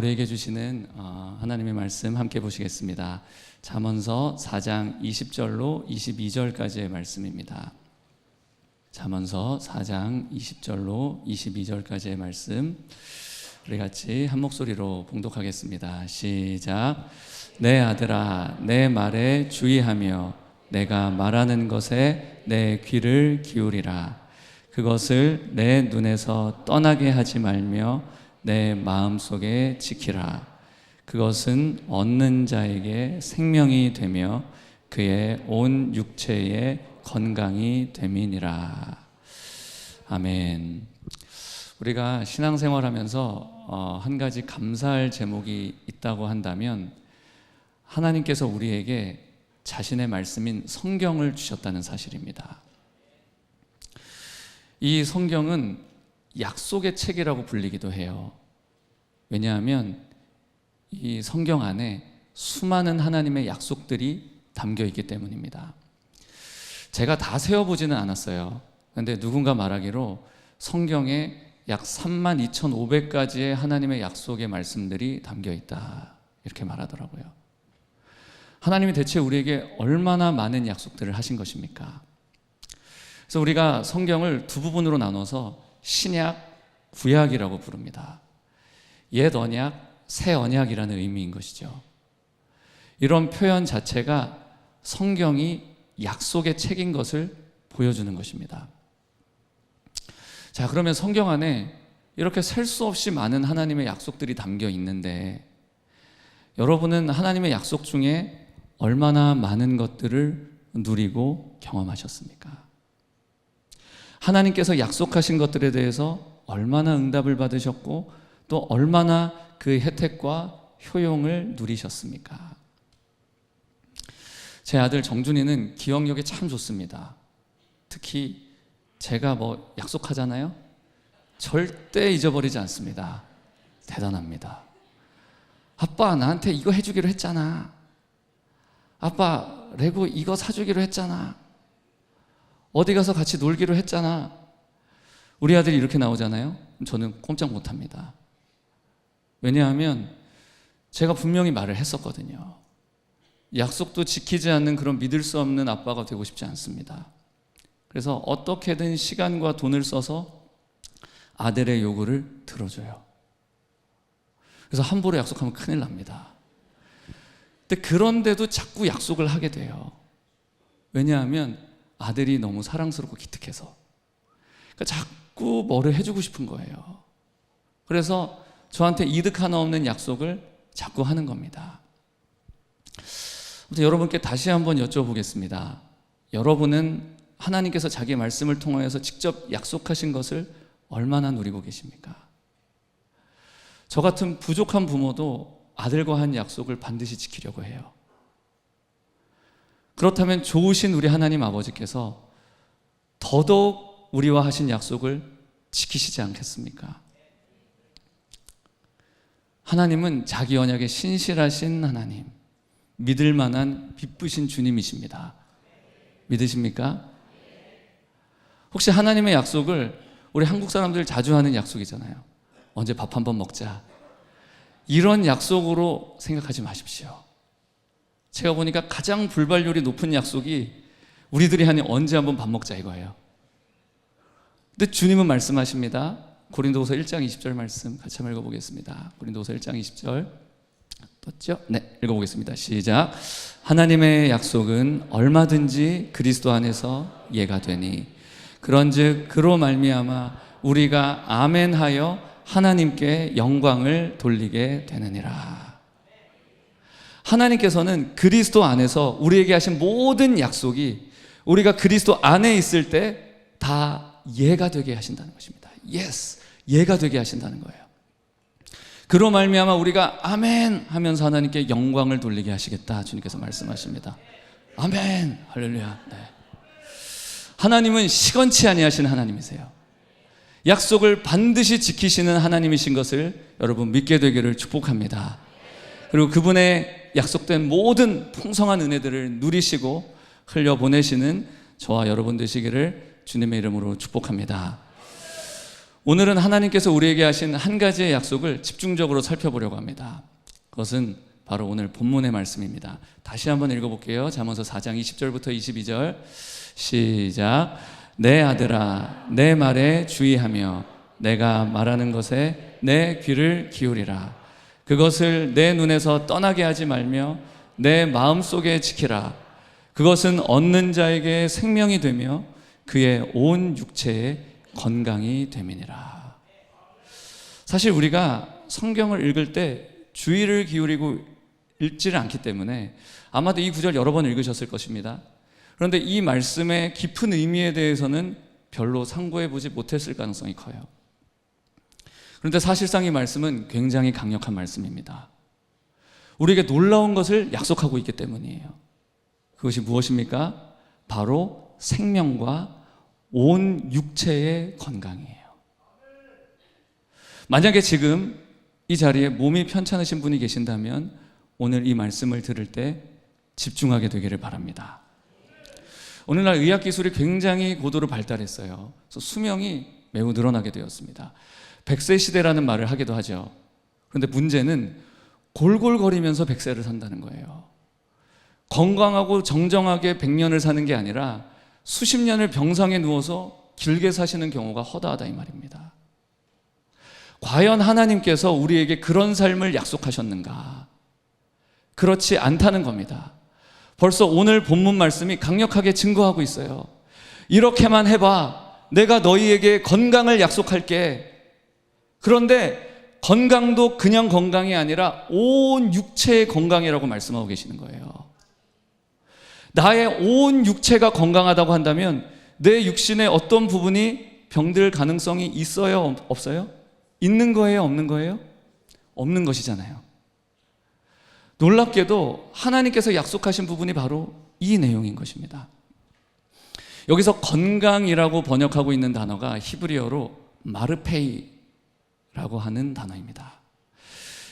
우리에게 주시는 하나님의 말씀 함께 보시겠습니다. 잠언서 4장 20절로 22절까지의 말씀입니다. 잠언서 4장 20절로 22절까지의 말씀 우리 같이 한 목소리로 봉독하겠습니다. 시작. 내 아들아, 내 말에 주의하며 내가 말하는 것에 내 귀를 기울이라. 그것을 내 눈에서 떠나게 하지 말며 내 마음속에 지키라. 그것은 얻는 자에게 생명이 되며 그의 온 육체에 건강이 됨이니라. 아멘. 우리가 신앙생활하면서 한 가지 감사할 제목이 있다고 한다면 하나님께서 우리에게 자신의 말씀인 성경을 주셨다는 사실입니다. 이 성경은 약속의 책이라고 불리기도 해요. 왜냐하면 이 성경 안에 수많은 하나님의 약속들이 담겨 있기 때문입니다. 제가 다 세어보지는 않았어요. 그런데 누군가 말하기로 성경에 약 32,500가지의 하나님의 약속의 말씀들이 담겨 있다, 이렇게 말하더라고요. 하나님이 대체 우리에게 얼마나 많은 약속들을 하신 것입니까? 그래서 우리가 성경을 두 부분으로 나눠서 신약, 구약이라고 부릅니다. 옛 언약, 새 언약이라는 의미인 것이죠. 이런 표현 자체가 성경이 약속의 책인 것을 보여주는 것입니다. 자, 그러면 성경 안에 이렇게 셀 수 없이 많은 하나님의 약속들이 담겨 있는데 여러분은 하나님의 약속 중에 얼마나 많은 것들을 누리고 경험하셨습니까? 하나님께서 약속하신 것들에 대해서 얼마나 응답을 받으셨고 또 얼마나 그 혜택과 효용을 누리셨습니까? 제 아들 정준이는 기억력이 참 좋습니다. 특히 제가 약속하잖아요? 절대 잊어버리지 않습니다. 대단합니다. 아빠, 나한테 이거 해주기로 했잖아. 아빠, 레고 이거 사주기로 했잖아. 어디 가서 같이 놀기로 했잖아. 우리 아들이 이렇게 나오잖아요? 저는 꼼짝 못합니다. 왜냐하면 제가 분명히 말을 했었거든요. 약속도 지키지 않는 그런 믿을 수 없는 아빠가 되고 싶지 않습니다. 그래서 어떻게든 시간과 돈을 써서 아들의 요구를 들어줘요. 그래서 함부로 약속하면 큰일 납니다. 근데 그런데도 자꾸 약속을 하게 돼요. 왜냐하면 아들이 너무 사랑스럽고 기특해서. 그러니까 자꾸 뭐를 해주고 싶은 거예요. 그래서 저한테 이득 하나 없는 약속을 자꾸 하는 겁니다. 아무튼 여러분께 다시 한번 여쭤보겠습니다. 여러분은 하나님께서 자기 말씀을 통하여서 직접 약속하신 것을 얼마나 누리고 계십니까? 저 같은 부족한 부모도 아들과 한 약속을 반드시 지키려고 해요. 그렇다면 좋으신 우리 하나님 아버지께서 더더욱 우리와 하신 약속을 지키시지 않겠습니까? 하나님은 자기 언약에 신실하신 하나님, 믿을 만한 기쁘신 주님이십니다. 믿으십니까? 혹시 하나님의 약속을 우리 한국 사람들 자주 하는 약속이잖아요. 언제 밥 한번 먹자. 이런 약속으로 생각하지 마십시오. 제가 보니까 가장 불발률이 높은 약속이 우리들이 하는 언제 한번 밥 먹자 이거예요. 근데 주님은 말씀하십니다. 고린도후서 1장 20절 말씀 같이 한번 읽어보겠습니다. 고린도후서 1장 20절 떴죠? 네, 읽어보겠습니다. 시작. 하나님의 약속은 얼마든지 그리스도 안에서 예가 되니 그런즉 그로 말미암아 우리가 아멘하여 하나님께 영광을 돌리게 되느니라. 하나님께서는 그리스도 안에서 우리에게 하신 모든 약속이 우리가 그리스도 안에 있을 때 다 예가 되게 하신다는 것입니다. Yes, 예가 되게 하신다는 거예요. 그로 말미암아 우리가 아멘 하면서 하나님께 영광을 돌리게 하시겠다 주님께서 말씀하십니다. 아멘, 할렐루야. 네. 하나님은 시건치 아니하시는 하나님이세요. 약속을 반드시 지키시는 하나님이신 것을 여러분 믿게 되기를 축복합니다. 그리고 그분의 약속된 모든 풍성한 은혜들을 누리시고 흘려보내시는 저와 여러분 되시기를 주님의 이름으로 축복합니다. 오늘은 하나님께서 우리에게 하신 한 가지의 약속을 집중적으로 살펴보려고 합니다. 그것은 바로 오늘 본문의 말씀입니다. 다시 한번 읽어볼게요. 잠언서 4장 20절부터 22절 시작. 내 아들아 내 말에 주의하며 내가 말하는 것에 내 귀를 기울이라. 그것을 내 눈에서 떠나게 하지 말며 내 마음속에 지키라. 그것은 얻는 자에게 생명이 되며 그의 온 육체에 건강이 됨이니라. 사실 우리가 성경을 읽을 때 주의를 기울이고 읽지를 않기 때문에 아마도 이 구절 여러 번 읽으셨을 것입니다. 그런데 이 말씀의 깊은 의미에 대해서는 별로 상고해 보지 못했을 가능성이 커요. 그런데 사실상 이 말씀은 굉장히 강력한 말씀입니다. 우리에게 놀라운 것을 약속하고 있기 때문이에요. 그것이 무엇입니까? 바로 생명과 온 육체의 건강이에요. 만약에 지금 이 자리에 몸이 편찮으신 분이 계신다면 오늘 이 말씀을 들을 때 집중하게 되기를 바랍니다. 오늘날 의학기술이 굉장히 고도로 발달했어요. 그래서 수명이 매우 늘어나게 되었습니다. 100세 시대라는 말을 하기도 하죠. 그런데 문제는 골골거리면서 100세를 산다는 거예요. 건강하고 정정하게 100년을 사는 게 아니라 수십 년을 병상에 누워서 길게 사시는 경우가 허다하다 이 말입니다. 과연 하나님께서 우리에게 그런 삶을 약속하셨는가? 그렇지 않다는 겁니다. 벌써 오늘 본문 말씀이 강력하게 증거하고 있어요. 이렇게만 해봐. 내가 너희에게 건강을 약속할게. 그런데 건강도 그냥 건강이 아니라 온 육체의 건강이라고 말씀하고 계시는 거예요. 나의 온 육체가 건강하다고 한다면 내 육신의 어떤 부분이 병들 가능성이 있어요? 없어요? 있는 거예요? 없는 거예요? 없는 것이잖아요. 놀랍게도 하나님께서 약속하신 부분이 바로 이 내용인 것입니다. 여기서 건강이라고 번역하고 있는 단어가 히브리어로 마르페이라고 하는 단어입니다.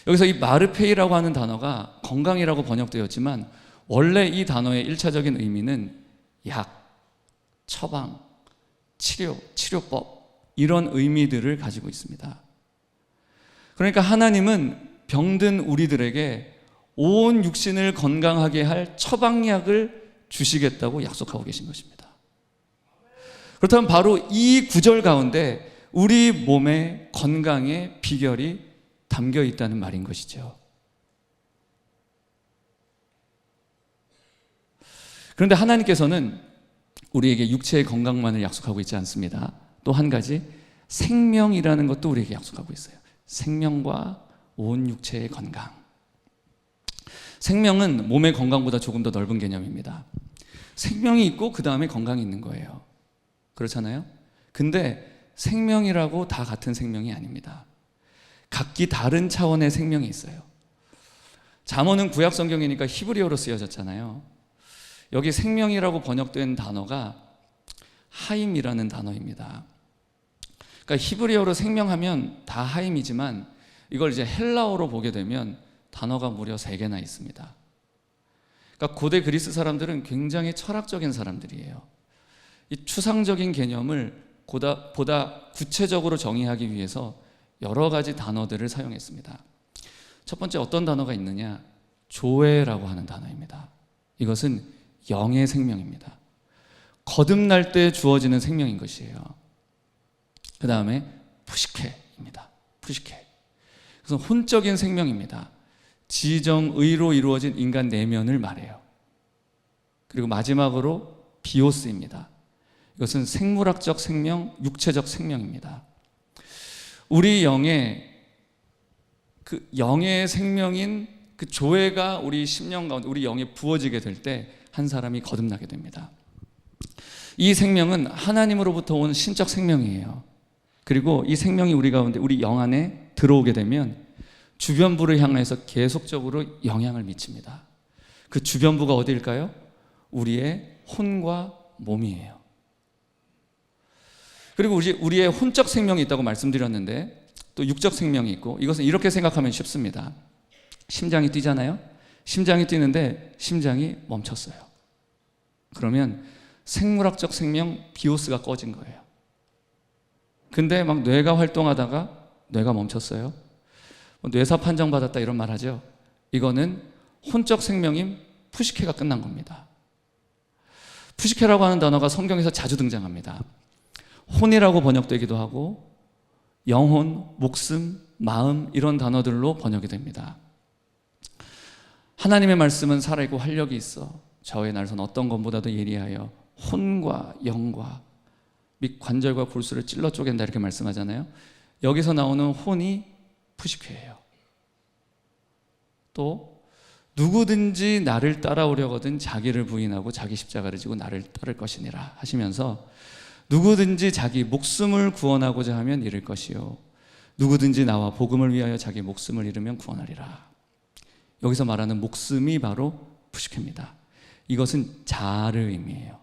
여기서 이 마르페이라고 하는 단어가 건강이라고 번역되었지만 원래 이 단어의 1차적인 의미는 약, 처방, 치료법 이런 의미들을 가지고 있습니다. 그러니까 하나님은 병든 우리들에게 온 육신을 건강하게 할 처방약을 주시겠다고 약속하고 계신 것입니다. 그렇다면 바로 이 구절 가운데 우리 몸의 건강의 비결이 담겨 있다는 말인 것이죠. 그런데 하나님께서는 우리에게 육체의 건강만을 약속하고 있지 않습니다. 또 한 가지 생명이라는 것도 우리에게 약속하고 있어요. 생명과 온 육체의 건강. 생명은 몸의 건강보다 조금 더 넓은 개념입니다. 생명이 있고 그 다음에 건강이 있는 거예요. 그렇잖아요? 근데 생명이라고 다 같은 생명이 아닙니다. 각기 다른 차원의 생명이 있어요. 잠언은 구약 성경이니까 히브리어로 쓰여졌잖아요. 여기 생명이라고 번역된 단어가 하임이라는 단어입니다. 그러니까 히브리어로 생명하면 다 하임이지만 이걸 이제 헬라어로 보게 되면 단어가 무려 3개나 있습니다. 그러니까 고대 그리스 사람들은 굉장히 철학적인 사람들이에요. 이 추상적인 개념을 보다 구체적으로 정의하기 위해서 여러 가지 단어들을 사용했습니다. 첫 번째 어떤 단어가 있느냐? 조회라고 하는 단어입니다. 이것은 영의 생명입니다. 거듭날 때 주어지는 생명인 것이에요. 그 다음에 푸시케입니다. 푸시케. 그래서 혼적인 생명입니다. 지정의로 이루어진 인간 내면을 말해요. 그리고 마지막으로 비오스입니다. 이것은 생물학적 생명, 육체적 생명입니다. 우리 영의 영의 생명인 그 조회가 우리 심령 가운데 우리 영에 부어지게 될 때 한 사람이 거듭나게 됩니다. 이 생명은 하나님으로부터 온 신적 생명이에요. 그리고 이 생명이 우리 가운데 우리 영 안에 들어오게 되면 주변부를 향해서 계속적으로 영향을 미칩니다. 그 주변부가 어디일까요? 우리의 혼과 몸이에요. 그리고 우리의 혼적 생명이 있다고 말씀드렸는데 또 육적 생명이 있고, 이것은 이렇게 생각하면 쉽습니다. 심장이 뛰잖아요. 심장이 뛰는데 심장이 멈췄어요. 그러면 생물학적 생명 비오스가 꺼진 거예요. 근데 막 뇌가 활동하다가 뇌가 멈췄어요. 뇌사 판정받았다 이런 말 하죠. 이거는 혼적 생명인 푸시케가 끝난 겁니다. 푸시케라고 하는 단어가 성경에서 자주 등장합니다. 혼이라고 번역되기도 하고 영혼, 목숨, 마음 이런 단어들로 번역이 됩니다. 하나님의 말씀은 살아있고 활력이 있어 좌우의 날선 어떤 것보다도 예리하여 혼과 영과 및 관절과 골수를 찔러 쪼갠다 이렇게 말씀하잖아요. 여기서 나오는 혼이 푸시케예요. 또 누구든지 나를 따라오려거든 자기를 부인하고 자기 십자가를 지고 나를 따를 것이니라 하시면서 누구든지 자기 목숨을 구원하고자 하면 잃을 것이요 누구든지 나와 복음을 위하여 자기 목숨을 잃으면 구원하리라. 여기서 말하는 목숨이 바로 푸시케입니다. 이것은 자아를 의미해요.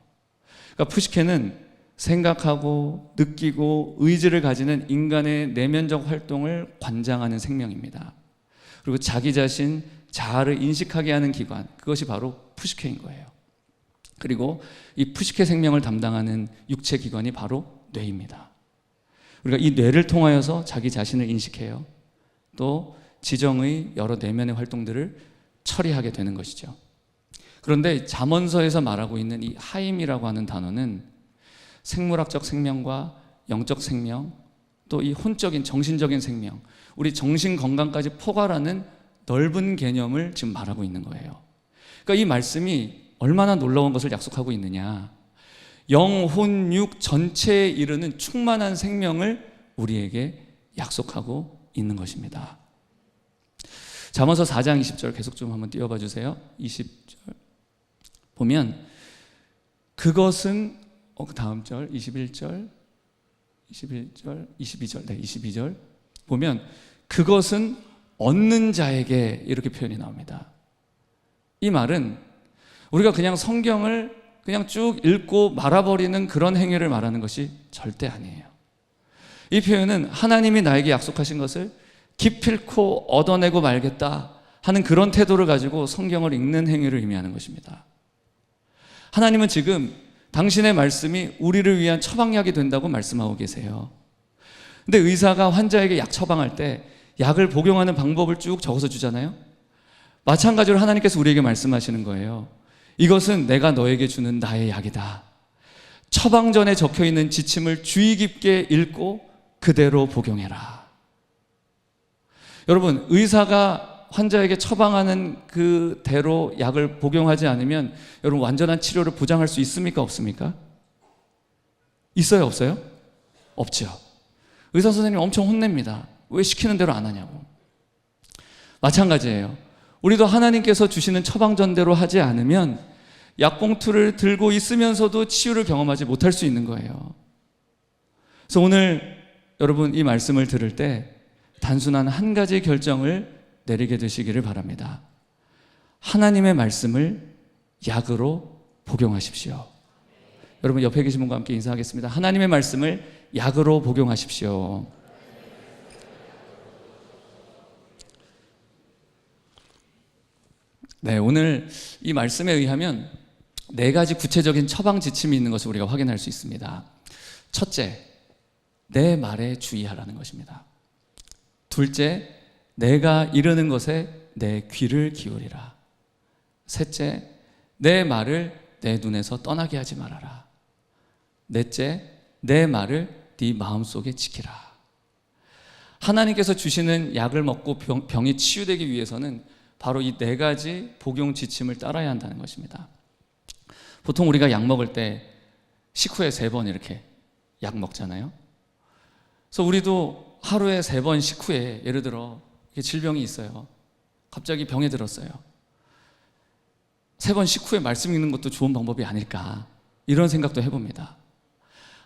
그러니까 푸시케는 생각하고 느끼고 의지를 가지는 인간의 내면적 활동을 관장하는 생명입니다. 그리고 자기 자신, 자아를 인식하게 하는 기관, 그것이 바로 푸시케인 거예요. 그리고 이 푸시케 생명을 담당하는 육체 기관이 바로 뇌입니다. 우리가 이 뇌를 통하여서 자기 자신을 인식해요. 또 지정의 여러 내면의 활동들을 처리하게 되는 것이죠. 그런데 잠언서에서 말하고 있는 이 하임이라고 하는 단어는 생물학적 생명과 영적 생명, 또 이 혼적인 정신적인 생명, 우리 정신 건강까지 포괄하는 넓은 개념을 지금 말하고 있는 거예요. 그러니까 이 말씀이 얼마나 놀라운 것을 약속하고 있느냐. 영, 혼, 육 전체에 이르는 충만한 생명을 우리에게 약속하고 있는 것입니다. 잠언서 4장 20절 계속 좀 한번 띄워봐 주세요. 20절 보면 그것은 그 다음 절 21절 22절 네 22절 보면 그것은 얻는 자에게 이렇게 표현이 나옵니다. 이 말은 우리가 그냥 성경을 그냥 쭉 읽고 말아버리는 그런 행위를 말하는 것이 절대 아니에요. 이 표현은 하나님이 나에게 약속하신 것을 기필코 얻어내고 말겠다 하는 그런 태도를 가지고 성경을 읽는 행위를 의미하는 것입니다. 하나님은 지금 당신의 말씀이 우리를 위한 처방약이 된다고 말씀하고 계세요. 근데 의사가 환자에게 약 처방할 때 약을 복용하는 방법을 쭉 적어서 주잖아요. 마찬가지로 하나님께서 우리에게 말씀하시는 거예요. 이것은 내가 너에게 주는 나의 약이다. 처방전에 적혀있는 지침을 주의 깊게 읽고 그대로 복용해라. 여러분, 의사가 환자에게 처방하는 그대로 약을 복용하지 않으면 여러분 완전한 치료를 보장할 수 있습니까? 없습니까? 있어요? 없어요? 없죠. 의사 선생님 엄청 혼냅니다. 왜 시키는 대로 안 하냐고. 마찬가지예요. 우리도 하나님께서 주시는 처방전대로 하지 않으면 약봉투를 들고 있으면서도 치유를 경험하지 못할 수 있는 거예요. 그래서 오늘 여러분 이 말씀을 들을 때 단순한 한 가지 결정을 내리게 되시기를 바랍니다. 하나님의 말씀을 약으로 복용하십시오. 여러분 옆에 계신 분과 함께 인사하겠습니다. 하나님의 말씀을 약으로 복용하십시오. 네, 오늘 이 말씀에 의하면 4가지 구체적인 처방 지침이 있는 것을 우리가 확인할 수 있습니다. 첫째, 내 말에 주의하라는 것입니다. 둘째, 내가 이르는 것에 내 귀를 기울이라. 셋째, 내 말을 내 눈에서 떠나게 하지 말아라. 넷째, 내 말을 네 마음속에 지키라. 하나님께서 주시는 약을 먹고 병이 치유되기 위해서는 바로 이 4가지 복용 지침을 따라야 한다는 것입니다. 보통 우리가 약 먹을 때 식후에 3번 이렇게 약 먹잖아요. 그래서 우리도 하루에 3번 식후에 예를 들어 질병이 있어요. 갑자기 병에 들었어요. 3번 식후에 말씀 읽는 것도 좋은 방법이 아닐까 이런 생각도 해봅니다.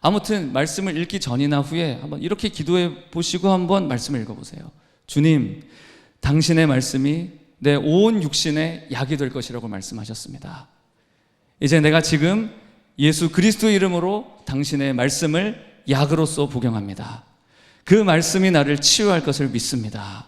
아무튼 말씀을 읽기 전이나 후에 한번 이렇게 기도해 보시고 한번 말씀을 읽어보세요. 주님, 당신의 말씀이 내 온 육신의 약이 될 것이라고 말씀하셨습니다. 이제 내가 지금 예수 그리스도의 이름으로 당신의 말씀을 약으로서 복용합니다. 그 말씀이 나를 치유할 것을 믿습니다.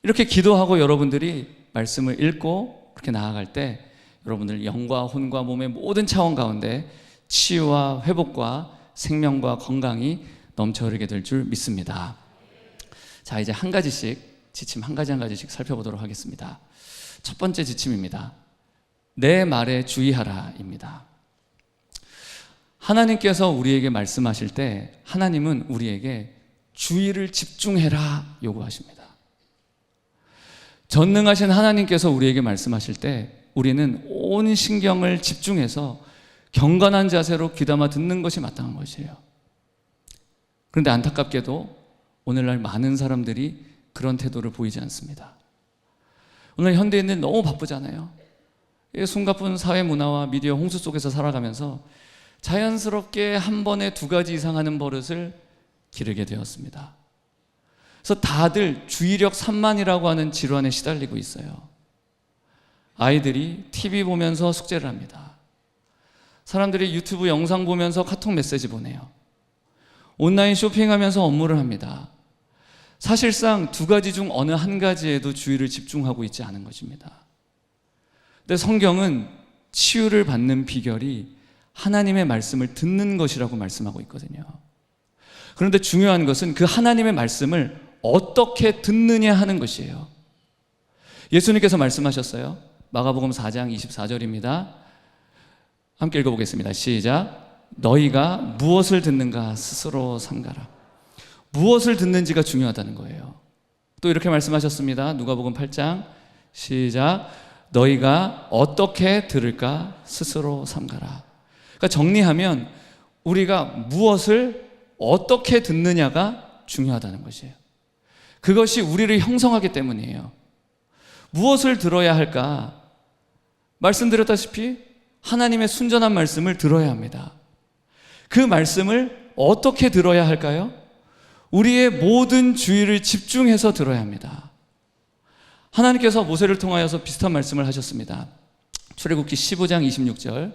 이렇게 기도하고 여러분들이 말씀을 읽고 그렇게 나아갈 때 여러분들 영과 혼과 몸의 모든 차원 가운데 치유와 회복과 생명과 건강이 넘쳐 흐르게 될 줄 믿습니다. 자, 이제 한 가지씩, 지침 한 가지씩 살펴보도록 하겠습니다. 첫 번째 지침입니다. 내 말에 주의하라입니다. 하나님께서 우리에게 말씀하실 때 하나님은 우리에게 주의를 집중해라 요구하십니다. 전능하신 하나님께서 우리에게 말씀하실 때 우리는 온 신경을 집중해서 경건한 자세로 귀담아 듣는 것이 마땅한 것이에요. 그런데 안타깝게도 오늘날 많은 사람들이 그런 태도를 보이지 않습니다. 오늘 현대인은 너무 바쁘잖아요. 숨가쁜 사회 문화와 미디어 홍수 속에서 살아가면서 자연스럽게 한 번에 2가지 이상 하는 버릇을 기르게 되었습니다. 그래서 다들 주의력 산만이라고 하는 질환에 시달리고 있어요. 아이들이 TV 보면서 숙제를 합니다. 사람들이 유튜브 영상 보면서 카톡 메시지 보내요. 온라인 쇼핑하면서 업무를 합니다. 사실상 2가지 중 어느 한 가지에도 주의를 집중하고 있지 않은 것입니다. 근데 성경은 치유를 받는 비결이 하나님의 말씀을 듣는 것이라고 말씀하고 있거든요. 그런데 중요한 것은 그 하나님의 말씀을 어떻게 듣느냐 하는 것이에요. 예수님께서 말씀하셨어요. 마가복음 4장 24절입니다. 함께 읽어보겠습니다. 시작. 너희가 무엇을 듣는가 스스로 삼가라. 무엇을 듣는지가 중요하다는 거예요. 또 이렇게 말씀하셨습니다. 누가복음 8장 시작. 너희가 어떻게 들을까 스스로 삼가라. 그러니까 정리하면 우리가 무엇을 어떻게 듣느냐가 중요하다는 것이에요. 그것이 우리를 형성하기 때문이에요. 무엇을 들어야 할까? 말씀드렸다시피 하나님의 순전한 말씀을 들어야 합니다. 그 말씀을 어떻게 들어야 할까요? 우리의 모든 주의를 집중해서 들어야 합니다. 하나님께서 모세를 통하여서 비슷한 말씀을 하셨습니다. 출애굽기 15장 26절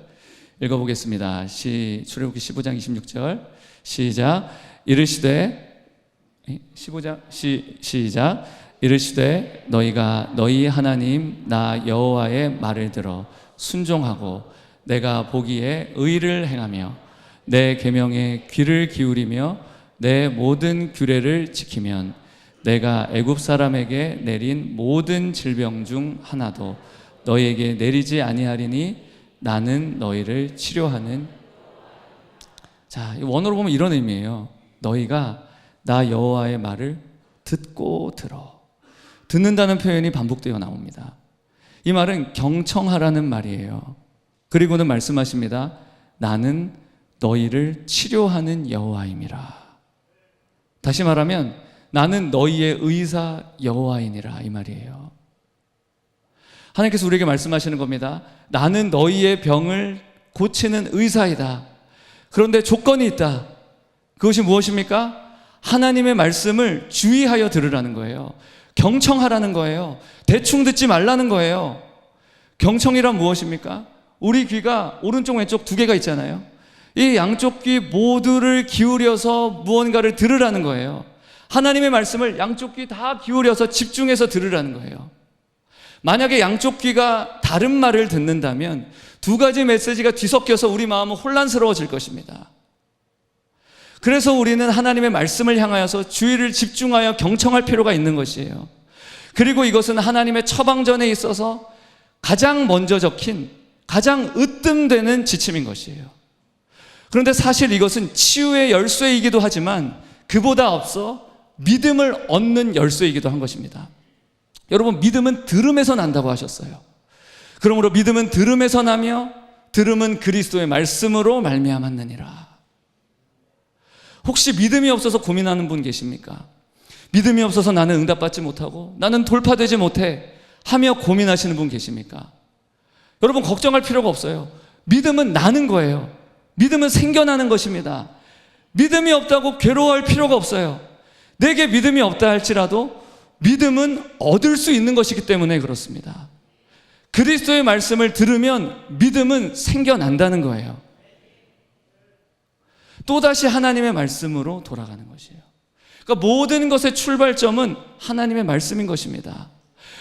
읽어보겠습니다. 출애굽기 15장 26절 시작. 이르시되 15장 시작. 이르시되 너희가 너희 하나님 나 여호와의 말을 들어 순종하고 내가 보기에 의를 행하며 내 계명에 귀를 기울이며 내 모든 규례를 지키면 내가 애굽 사람에게 내린 모든 질병 중 하나도 너희에게 내리지 아니하리니 나는 너희를 치료하는. 자, 원어로 보면 이런 의미예요. 너희가 나 여호와의 말을 듣고 들어. 듣는다는 표현이 반복되어 나옵니다. 이 말은 경청하라는 말이에요. 그리고는 말씀하십니다. 나는 너희를 치료하는 여호와임이라. 다시 말하면 나는 너희의 의사 여호와이니라 이 말이에요. 하나님께서 우리에게 말씀하시는 겁니다. 나는 너희의 병을 고치는 의사이다. 그런데 조건이 있다. 그것이 무엇입니까? 하나님의 말씀을 주의하여 들으라는 거예요. 경청하라는 거예요. 대충 듣지 말라는 거예요. 경청이란 무엇입니까? 우리 귀가 오른쪽 왼쪽 2개가 있잖아요. 이 양쪽 귀 모두를 기울여서 무언가를 들으라는 거예요. 하나님의 말씀을 양쪽 귀 다 기울여서 집중해서 들으라는 거예요. 만약에 양쪽 귀가 다른 말을 듣는다면 2가지 메시지가 뒤섞여서 우리 마음은 혼란스러워질 것입니다. 그래서 우리는 하나님의 말씀을 향하여서 주의를 집중하여 경청할 필요가 있는 것이에요. 그리고 이것은 하나님의 처방전에 있어서 가장 먼저 적힌 가장 으뜸되는 지침인 것이에요. 그런데 사실 이것은 치유의 열쇠이기도 하지만 그보다 앞서 믿음을 얻는 열쇠이기도 한 것입니다. 여러분, 믿음은 들음에서 난다고 하셨어요. 그러므로 믿음은 들음에서 나며 들음은 그리스도의 말씀으로 말미암았느니라. 혹시 믿음이 없어서 고민하는 분 계십니까? 믿음이 없어서 나는 응답받지 못하고 나는 돌파되지 못해 하며 고민하시는 분 계십니까? 여러분, 걱정할 필요가 없어요. 믿음은 나는 거예요. 믿음은 생겨나는 것입니다. 믿음이 없다고 괴로워할 필요가 없어요. 내게 믿음이 없다 할지라도 믿음은 얻을 수 있는 것이기 때문에 그렇습니다. 그리스도의 말씀을 들으면 믿음은 생겨난다는 거예요. 또다시 하나님의 말씀으로 돌아가는 것이에요. 그러니까 모든 것의 출발점은 하나님의 말씀인 것입니다.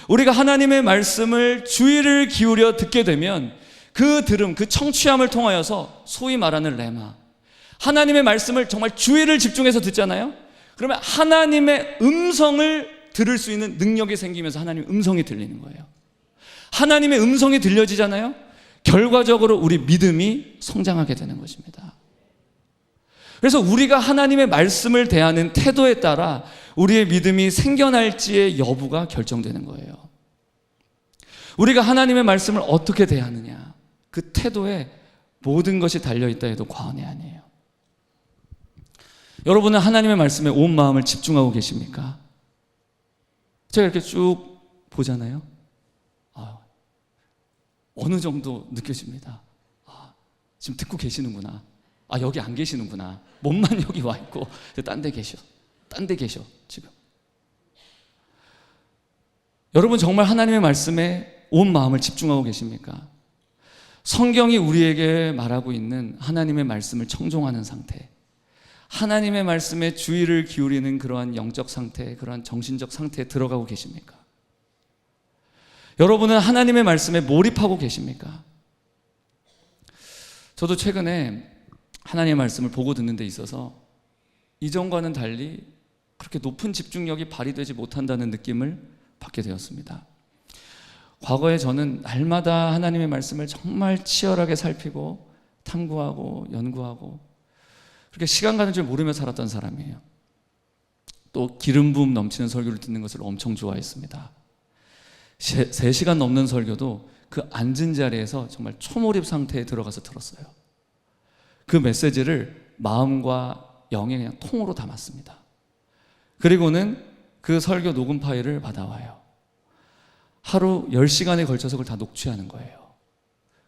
우리가 하나님의 말씀을 주의를 기울여 듣게 되면 그 들음, 그 청취함을 통하여서 소위 말하는 레마, 하나님의 말씀을 정말 주의를 집중해서 듣잖아요. 그러면 하나님의 음성을 들을 수 있는 능력이 생기면서 하나님의 음성이 들리는 거예요. 하나님의 음성이 들려지잖아요. 결과적으로 우리 믿음이 성장하게 되는 것입니다. 그래서 우리가 하나님의 말씀을 대하는 태도에 따라 우리의 믿음이 생겨날지의 여부가 결정되는 거예요. 우리가 하나님의 말씀을 어떻게 대하느냐, 그 태도에 모든 것이 달려있다 해도 과언이 아니에요. 여러분은 하나님의 말씀에 온 마음을 집중하고 계십니까? 제가 이렇게 쭉 보잖아요. 어느 정도 느껴집니다. 지금 듣고 계시는구나. 여기 안 계시는구나. 몸만 여기 와 있고 딴 데 계셔. 딴 데 계셔 지금. 여러분 정말 하나님의 말씀에 온 마음을 집중하고 계십니까? 성경이 우리에게 말하고 있는 하나님의 말씀을 청종하는 상태, 하나님의 말씀에 주의를 기울이는 그러한 영적 상태, 그러한 정신적 상태에 들어가고 계십니까? 여러분은 하나님의 말씀에 몰입하고 계십니까? 저도 최근에 하나님의 말씀을 보고 듣는 데 있어서 이전과는 달리 그렇게 높은 집중력이 발휘되지 못한다는 느낌을 받게 되었습니다. 과거에 저는 날마다 하나님의 말씀을 정말 치열하게 살피고 탐구하고 연구하고 그렇게 시간 가는 줄 모르며 살았던 사람이에요. 또 기름 부음 넘치는 설교를 듣는 것을 엄청 좋아했습니다. 3시간 넘는 설교도 그 앉은 자리에서 정말 초몰입 상태에 들어가서 들었어요. 그 메시지를 마음과 영에 그냥 통으로 담았습니다. 그리고는 그 설교 녹음 파일을 받아와요. 하루 10시간에 걸쳐서 그걸 다 녹취하는 거예요.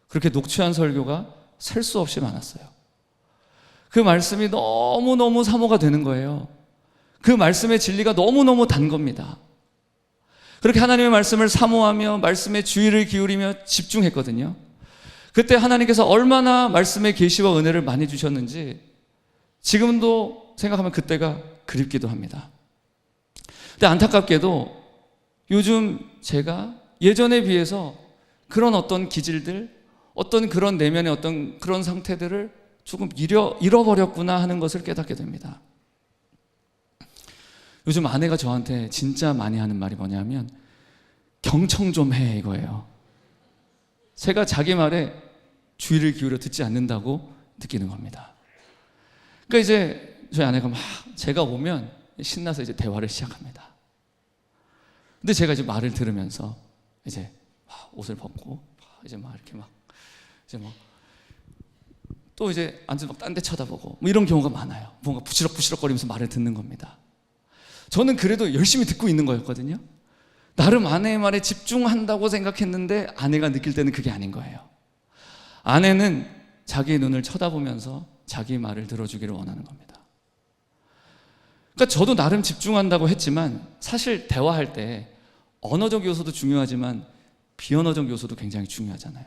그렇게 녹취한 설교가 셀 수 없이 많았어요. 그 말씀이 너무너무 사모가 되는 거예요. 그 말씀의 진리가 너무너무 단 겁니다. 그렇게 하나님의 말씀을 사모하며 말씀에 주의를 기울이며 집중했거든요. 그때 하나님께서 얼마나 말씀의 계시와 은혜를 많이 주셨는지 지금도 생각하면 그때가 그립기도 합니다. 근데 안타깝게도 요즘 제가 예전에 비해서 그런 어떤 기질들, 어떤 그런 내면의 어떤 그런 상태들을 조금 잃어버렸구나 하는 것을 깨닫게 됩니다. 요즘 아내가 저한테 진짜 많이 하는 말이 뭐냐면 경청 좀 해 이거예요. 제가 자기 말에 주의를 기울여 듣지 않는다고 느끼는 겁니다. 그러니까 이제 저희 아내가 막 제가 오면 신나서 이제 대화를 시작합니다. 근데 제가 이제 말을 들으면서 이제 옷을 벗고 이제 막 이렇게 막 이제 뭐 또 이제 앉아서 막 딴 데 쳐다보고 뭐 이런 경우가 많아요. 뭔가 부시럭부시럭거리면서 말을 듣는 겁니다. 저는 그래도 열심히 듣고 있는 거였거든요. 나름 아내의 말에 집중한다고 생각했는데 아내가 느낄 때는 그게 아닌 거예요. 아내는 자기의 눈을 쳐다보면서 자기 말을 들어주기를 원하는 겁니다. 그러니까 저도 나름 집중한다고 했지만 사실 대화할 때 언어적 요소도 중요하지만 비언어적 요소도 굉장히 중요하잖아요.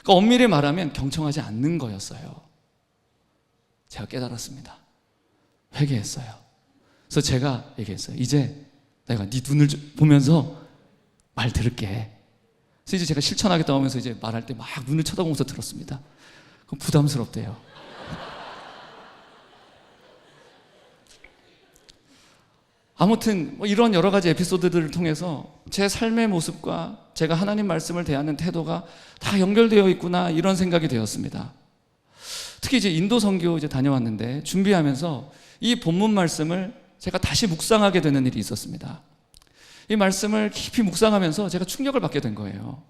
그러니까 엄밀히 말하면 경청하지 않는 거였어요. 제가 깨달았습니다. 회개했어요. 그래서 제가 얘기했어요. 이제 내가 네 눈을 보면서 말 들을게. 그래서 이제 제가 실천하겠다고 하면서 이제 말할 때 막 눈을 쳐다보면서 들었습니다. 그럼 부담스럽대요. 아무튼 뭐 이런 여러 가지 에피소드들을 통해서 제 삶의 모습과 제가 하나님 말씀을 대하는 태도가 다 연결되어 있구나 이런 생각이 되었습니다. 특히 이제 인도 선교 이제 다녀왔는데 준비하면서 이 본문 말씀을 제가 다시 묵상하게 되는 일이 있었습니다. 이 말씀을 깊이 묵상하면서 제가 충격을 받게 된 거예요.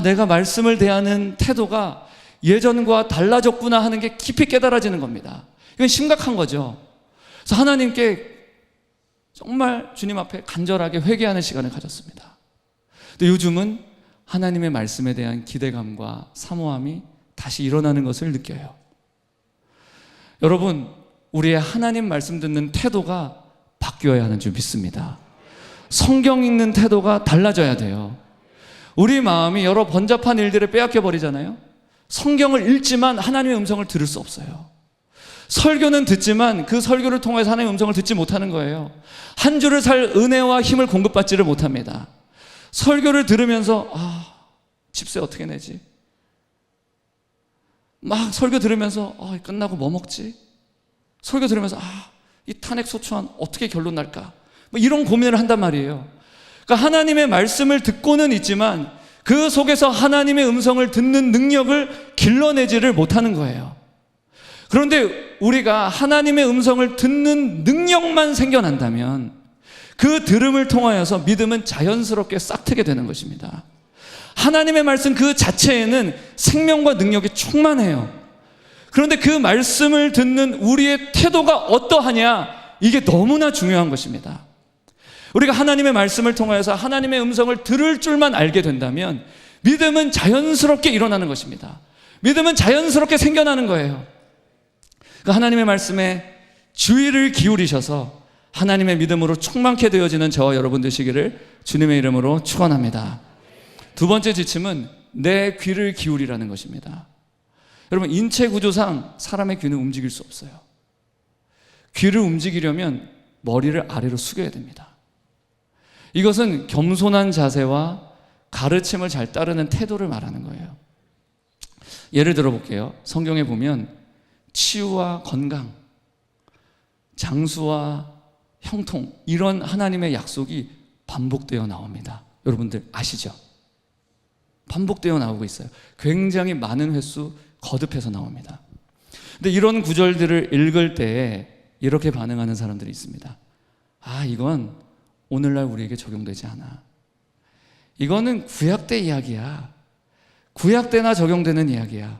내가 말씀을 대하는 태도가 예전과 달라졌구나 하는 게 깊이 깨달아지는 겁니다. 이건 심각한 거죠. 그래서 하나님께 정말 주님 앞에 간절하게 회개하는 시간을 가졌습니다. 근데 요즘은 하나님의 말씀에 대한 기대감과 사모함이 다시 일어나는 것을 느껴요. 여러분, 우리의 하나님 말씀 듣는 태도가 바뀌어야 하는 줄 믿습니다. 성경 읽는 태도가 달라져야 돼요. 우리 마음이 여러 번잡한 일들을 빼앗겨 버리잖아요. 성경을 읽지만 하나님의 음성을 들을 수 없어요. 설교는 듣지만 그 설교를 통해서 하나님의 음성을 듣지 못하는 거예요. 한 주를 살 은혜와 힘을 공급받지를 못합니다. 설교를 들으면서 집세 어떻게 내지? 막 설교 들으면서 끝나고 뭐 먹지? 설교 들으면서 이 탄핵 소추안 어떻게 결론 날까? 뭐 이런 고민을 한단 말이에요. 그러니까 하나님의 말씀을 듣고는 있지만 그 속에서 하나님의 음성을 듣는 능력을 길러내지를 못하는 거예요. 그런데 우리가 하나님의 음성을 듣는 능력만 생겨난다면 그 들음을 통하여서 믿음은 자연스럽게 싹트게 되는 것입니다. 하나님의 말씀 그 자체에는 생명과 능력이 충만해요. 그런데 그 말씀을 듣는 우리의 태도가 어떠하냐, 이게 너무나 중요한 것입니다. 우리가 하나님의 말씀을 통하여서 하나님의 음성을 들을 줄만 알게 된다면 믿음은 자연스럽게 일어나는 것입니다. 믿음은 자연스럽게 생겨나는 거예요. 그 하나님의 말씀에 주의를 기울이셔서 하나님의 믿음으로 충만케 되어지는 저와 여러분 되시기를 주님의 이름으로 축원합니다. 두 번째 지침은 내 귀를 기울이라는 것입니다. 여러분, 인체 구조상 사람의 귀는 움직일 수 없어요. 귀를 움직이려면 머리를 아래로 숙여야 됩니다. 이것은 겸손한 자세와 가르침을 잘 따르는 태도를 말하는 거예요. 예를 들어 볼게요. 성경에 보면 치유와 건강, 장수와 형통, 이런 하나님의 약속이 반복되어 나옵니다. 여러분들 아시죠? 반복되어 나오고 있어요. 굉장히 많은 횟수 거듭해서 나옵니다. 근데 이런 구절들을 읽을 때 이렇게 반응하는 사람들이 있습니다. 이건 오늘날 우리에게 적용되지 않아. 이거는 구약 때 이야기야. 구약 때나 적용되는 이야기야.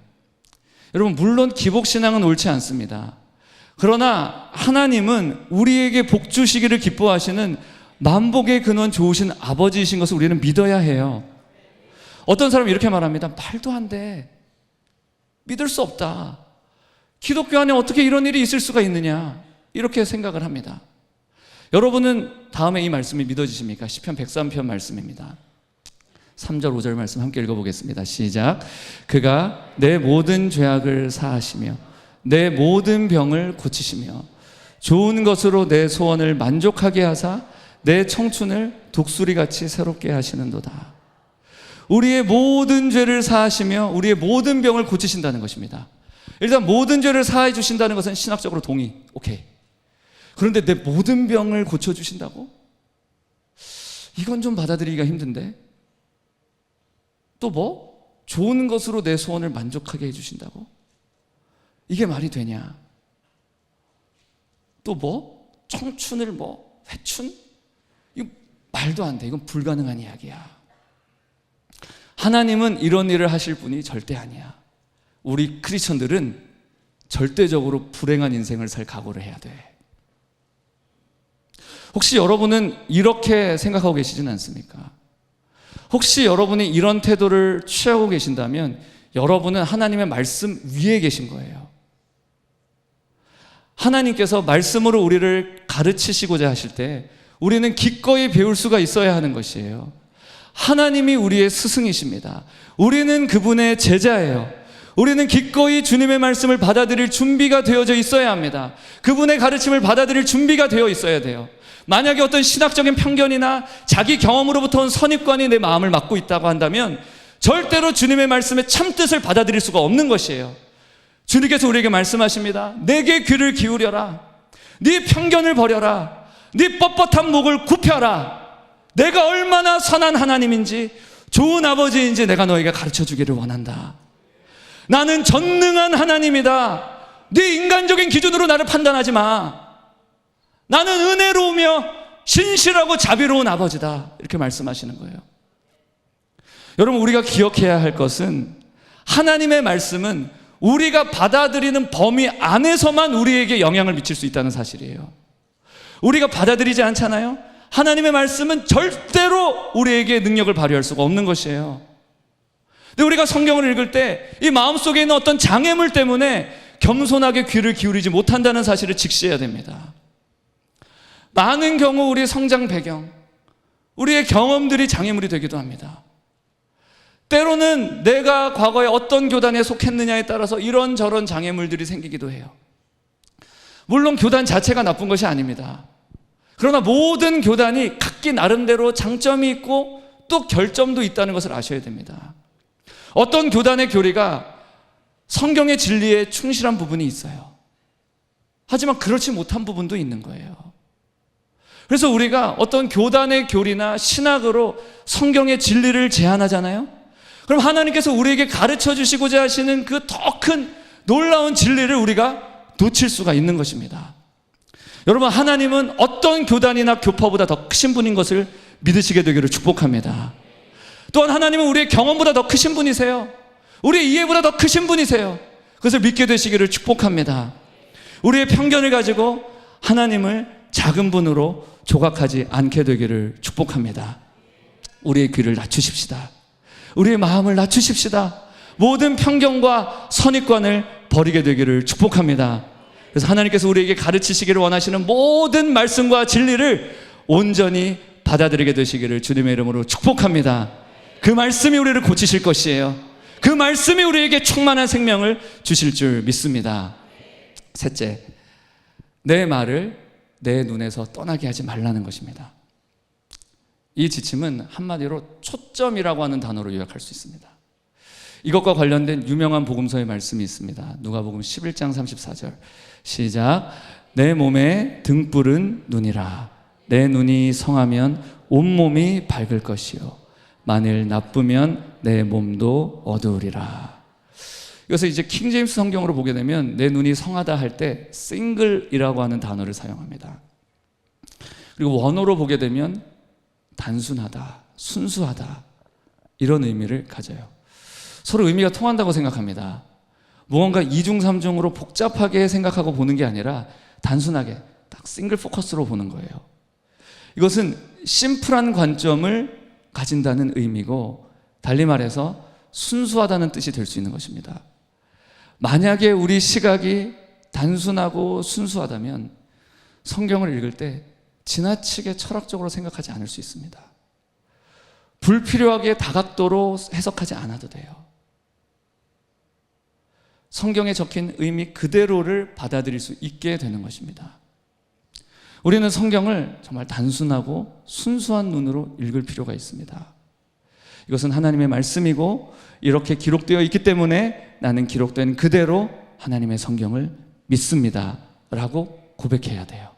여러분, 물론 기복신앙은 옳지 않습니다. 그러나 하나님은 우리에게 복 주시기를 기뻐하시는 만복의 근원 좋으신 아버지이신 것을 우리는 믿어야 해요. 어떤 사람은 이렇게 말합니다. 말도 안 돼. 믿을 수 없다. 기독교 안에 어떻게 이런 일이 있을 수가 있느냐, 이렇게 생각을 합니다. 여러분은 다음에 이 말씀이 믿어지십니까? 시편 103편 말씀입니다. 3절 5절 말씀 함께 읽어보겠습니다. 시작. 그가 내 모든 죄악을 사하시며 내 모든 병을 고치시며 좋은 것으로 내 소원을 만족하게 하사 내 청춘을 독수리같이 새롭게 하시는도다. 우리의 모든 죄를 사하시며 우리의 모든 병을 고치신다는 것입니다. 일단 모든 죄를 사해 주신다는 것은 신학적으로 동의, 오케이. 그런데 내 모든 병을 고쳐주신다고? 이건 좀 받아들이기가 힘든데. 또 뭐? 좋은 것으로 내 소원을 만족하게 해주신다고? 이게 말이 되냐? 또 뭐? 청춘을 회춘? 이거 말도 안 돼. 이건 불가능한 이야기야. 하나님은 이런 일을 하실 분이 절대 아니야. 우리 크리스천들은 절대적으로 불행한 인생을 살 각오를 해야 돼. 혹시 여러분은 이렇게 생각하고 계시지는 않습니까? 혹시 여러분이 이런 태도를 취하고 계신다면 여러분은 하나님의 말씀 위에 계신 거예요. 하나님께서 말씀으로 우리를 가르치시고자 하실 때 우리는 기꺼이 배울 수가 있어야 하는 것이에요. 하나님이 우리의 스승이십니다. 우리는 그분의 제자예요. 우리는 기꺼이 주님의 말씀을 받아들일 준비가 되어져 있어야 합니다. 그분의 가르침을 받아들일 준비가 되어 있어야 돼요. 만약에 어떤 신학적인 편견이나 자기 경험으로부터 온 선입관이 내 마음을 막고 있다고 한다면 절대로 주님의 말씀의 참뜻을 받아들일 수가 없는 것이에요. 주님께서 우리에게 말씀하십니다. 내게 귀를 기울여라. 네 편견을 버려라. 네 뻣뻣한 목을 굽혀라. 내가 얼마나 선한 하나님인지 좋은 아버지인지 내가 너에게 가르쳐주기를 원한다. 나는 전능한 하나님이다. 네 인간적인 기준으로 나를 판단하지 마. 나는 은혜로우며 신실하고 자비로운 아버지다. 이렇게 말씀하시는 거예요. 여러분, 우리가 기억해야 할 것은 하나님의 말씀은 우리가 받아들이는 범위 안에서만 우리에게 영향을 미칠 수 있다는 사실이에요. 우리가 받아들이지 않잖아요. 하나님의 말씀은 절대로 우리에게 능력을 발휘할 수가 없는 것이에요. 근데 우리가 성경을 읽을 때 이 마음속에 있는 어떤 장애물 때문에 겸손하게 귀를 기울이지 못한다는 사실을 직시해야 됩니다. 많은 경우 우리의 성장 배경, 우리의 경험들이 장애물이 되기도 합니다. 때로는 내가 과거에 어떤 교단에 속했느냐에 따라서 이런저런 장애물들이 생기기도 해요. 물론 교단 자체가 나쁜 것이 아닙니다. 그러나 모든 교단이 각기 나름대로 장점이 있고 또 결점도 있다는 것을 아셔야 됩니다. 어떤 교단의 교리가 성경의 진리에 충실한 부분이 있어요. 하지만 그렇지 못한 부분도 있는 거예요. 그래서 우리가 어떤 교단의 교리나 신학으로 성경의 진리를 제안하잖아요. 그럼 하나님께서 우리에게 가르쳐 주시고자 하시는 그 더 큰 놀라운 진리를 우리가 놓칠 수가 있는 것입니다. 여러분, 하나님은 어떤 교단이나 교파보다 더 크신 분인 것을 믿으시게 되기를 축복합니다. 또한 하나님은 우리의 경험보다 더 크신 분이세요. 우리의 이해보다 더 크신 분이세요. 그것을 믿게 되시기를 축복합니다. 우리의 편견을 가지고 하나님을 작은 분으로 조각하지 않게 되기를 축복합니다. 우리의 귀를 낮추십시다. 우리의 마음을 낮추십시다. 모든 편견과 선입관을 버리게 되기를 축복합니다. 그래서 하나님께서 우리에게 가르치시기를 원하시는 모든 말씀과 진리를 온전히 받아들이게 되시기를 주님의 이름으로 축복합니다. 그 말씀이 우리를 고치실 것이에요. 그 말씀이 우리에게 충만한 생명을 주실 줄 믿습니다. 셋째, 내 말을 내 눈에서 떠나게 하지 말라는 것입니다. 이 지침은 한마디로 초점이라고 하는 단어로 요약할 수 있습니다. 이것과 관련된 유명한 복음서의 말씀이 있습니다. 누가복음 11장 34절 시작. 내 몸에 등불은 눈이라. 내 눈이 성하면 온몸이 밝을 것이요 만일 나쁘면 내 몸도 어두우리라. 이것을 이제 킹제임스 성경으로 보게 되면 내 눈이 성하다 할 때 single이라고 하는 단어를 사용합니다. 그리고 원어로 보게 되면 단순하다, 순수하다 이런 의미를 가져요. 서로 의미가 통한다고 생각합니다. 무언가 이중삼중으로 복잡하게 생각하고 보는 게 아니라 단순하게 딱 싱글 포커스로 보는 거예요. 이것은 심플한 관점을 가진다는 의미고, 달리 말해서 순수하다는 뜻이 될 수 있는 것입니다. 만약에 우리 시각이 단순하고 순수하다면 성경을 읽을 때 지나치게 철학적으로 생각하지 않을 수 있습니다. 불필요하게 다각도로 해석하지 않아도 돼요. 성경에 적힌 의미 그대로를 받아들일 수 있게 되는 것입니다. 우리는 성경을 정말 단순하고 순수한 눈으로 읽을 필요가 있습니다. 이것은 하나님의 말씀이고 이렇게 기록되어 있기 때문에 나는 기록된 그대로 하나님의 성경을 믿습니다 라고 고백해야 돼요.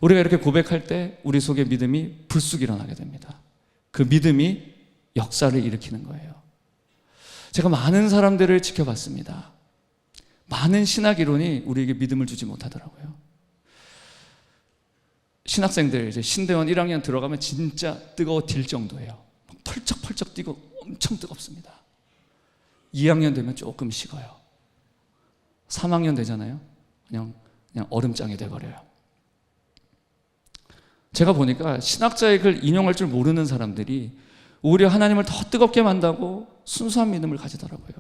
우리가 이렇게 고백할 때 우리 속에 믿음이 불쑥 일어나게 됩니다. 그 믿음이 역사를 일으키는 거예요. 제가 많은 사람들을 지켜봤습니다. 많은 신학 이론이 우리에게 믿음을 주지 못하더라고요. 신학생들 이제 신대원 1학년 들어가면 진짜 뜨거워질 정도예요. 펄쩍펄쩍 뛰고 엄청 뜨겁습니다. 2학년 되면 조금 식어요. 3학년 되잖아요. 그냥 얼음장이 돼버려요. 제가 보니까 신학자의 글 인용할 줄 모르는 사람들이 오히려 하나님을 더 뜨겁게 만다고 순수한 믿음을 가지더라고요.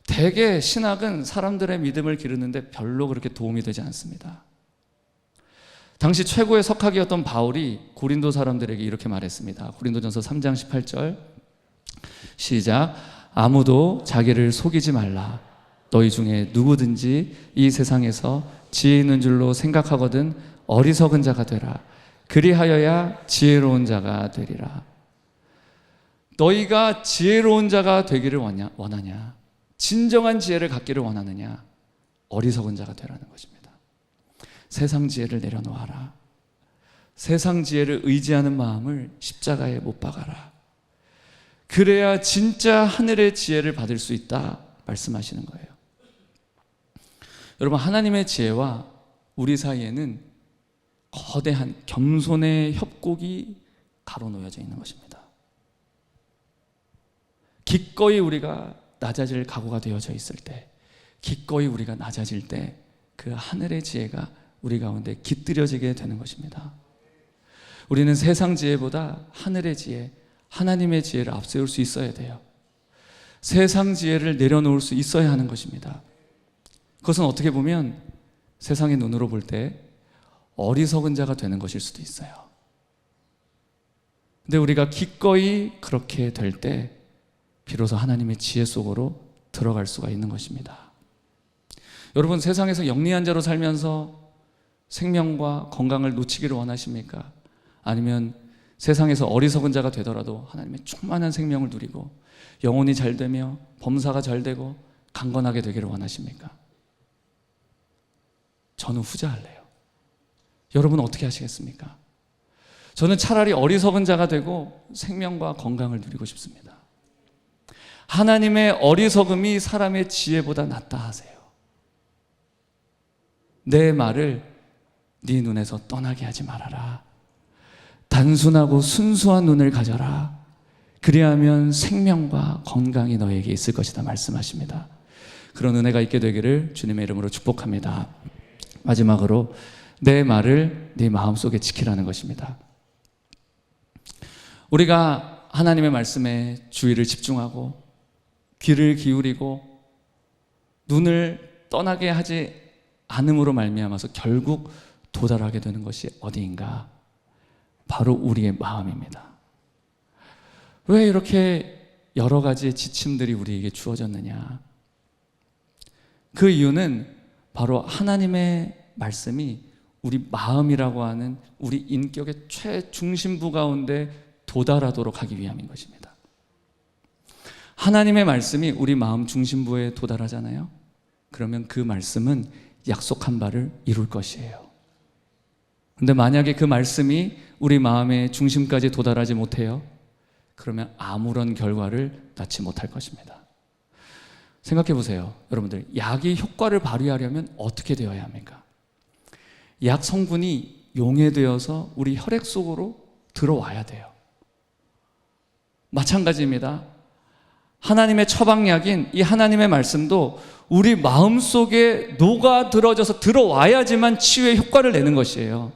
대개 신학은 사람들의 믿음을 기르는데 별로 그렇게 도움이 되지 않습니다. 당시 최고의 석학이었던 바울이 고린도 사람들에게 이렇게 말했습니다. 고린도전서 3장 18절 시작. 아무도 자기를 속이지 말라. 너희 중에 누구든지 이 세상에서 지혜 있는 줄로 생각하거든 어리석은 자가 되라. 그리하여야 지혜로운 자가 되리라. 너희가 지혜로운 자가 되기를 원하냐? 진정한 지혜를 갖기를 원하느냐? 어리석은 자가 되라는 것입니다. 세상 지혜를 내려놓아라. 세상 지혜를 의지하는 마음을 십자가에 못 박아라. 그래야 진짜 하늘의 지혜를 받을 수 있다 말씀하시는 거예요. 여러분, 하나님의 지혜와 우리 사이에는 거대한 겸손의 협곡이 가로놓여져 있는 것입니다. 기꺼이 우리가 낮아질 각오가 되어져 있을 때, 기꺼이 우리가 낮아질 때 그 하늘의 지혜가 우리 가운데 깃들여지게 되는 것입니다. 우리는 세상 지혜보다 하늘의 지혜, 하나님의 지혜를 앞세울 수 있어야 돼요. 세상 지혜를 내려놓을 수 있어야 하는 것입니다. 그것은 어떻게 보면 세상의 눈으로 볼 때 어리석은 자가 되는 것일 수도 있어요. 근데 우리가 기꺼이 그렇게 될 때 비로소 하나님의 지혜 속으로 들어갈 수가 있는 것입니다. 여러분, 세상에서 영리한 자로 살면서 생명과 건강을 놓치기를 원하십니까? 아니면 세상에서 어리석은 자가 되더라도 하나님의 충만한 생명을 누리고 영혼이 잘 되며 범사가 잘 되고 강건하게 되기를 원하십니까? 저는 후자할래요. 여러분은 어떻게 하시겠습니까? 저는 차라리 어리석은 자가 되고 생명과 건강을 누리고 싶습니다. 하나님의 어리석음이 사람의 지혜보다 낫다 하세요. 내 말을 네 눈에서 떠나게 하지 말아라. 단순하고 순수한 눈을 가져라. 그리하면 생명과 건강이 너에게 있을 것이다 말씀하십니다. 그런 은혜가 있게 되기를 주님의 이름으로 축복합니다. 마지막으로 내 말을 네 마음속에 지키라는 것입니다. 우리가 하나님의 말씀에 주의를 집중하고 귀를 기울이고 눈을 떠나게 하지 않음으로 말미암아서 결국 도달하게 되는 것이 어디인가? 바로 우리의 마음입니다. 왜 이렇게 여러 가지 지침들이 우리에게 주어졌느냐? 그 이유는 바로 하나님의 말씀이 우리 마음이라고 하는 우리 인격의 최중심부 가운데 도달하도록 하기 위함인 것입니다. 하나님의 말씀이 우리 마음 중심부에 도달하잖아요. 그러면 그 말씀은 약속한 바를 이룰 것이에요. 근데 만약에 그 말씀이 우리 마음의 중심까지 도달하지 못해요, 그러면 아무런 결과를 낳지 못할 것입니다. 생각해 보세요. 여러분들, 약이 효과를 발휘하려면 어떻게 되어야 합니까? 약 성분이 용해되어서 우리 혈액 속으로 들어와야 돼요. 마찬가지입니다. 하나님의 처방약인 이 하나님의 말씀도 우리 마음속에 녹아들어져서 들어와야지만 치유의 효과를 내는 것이에요.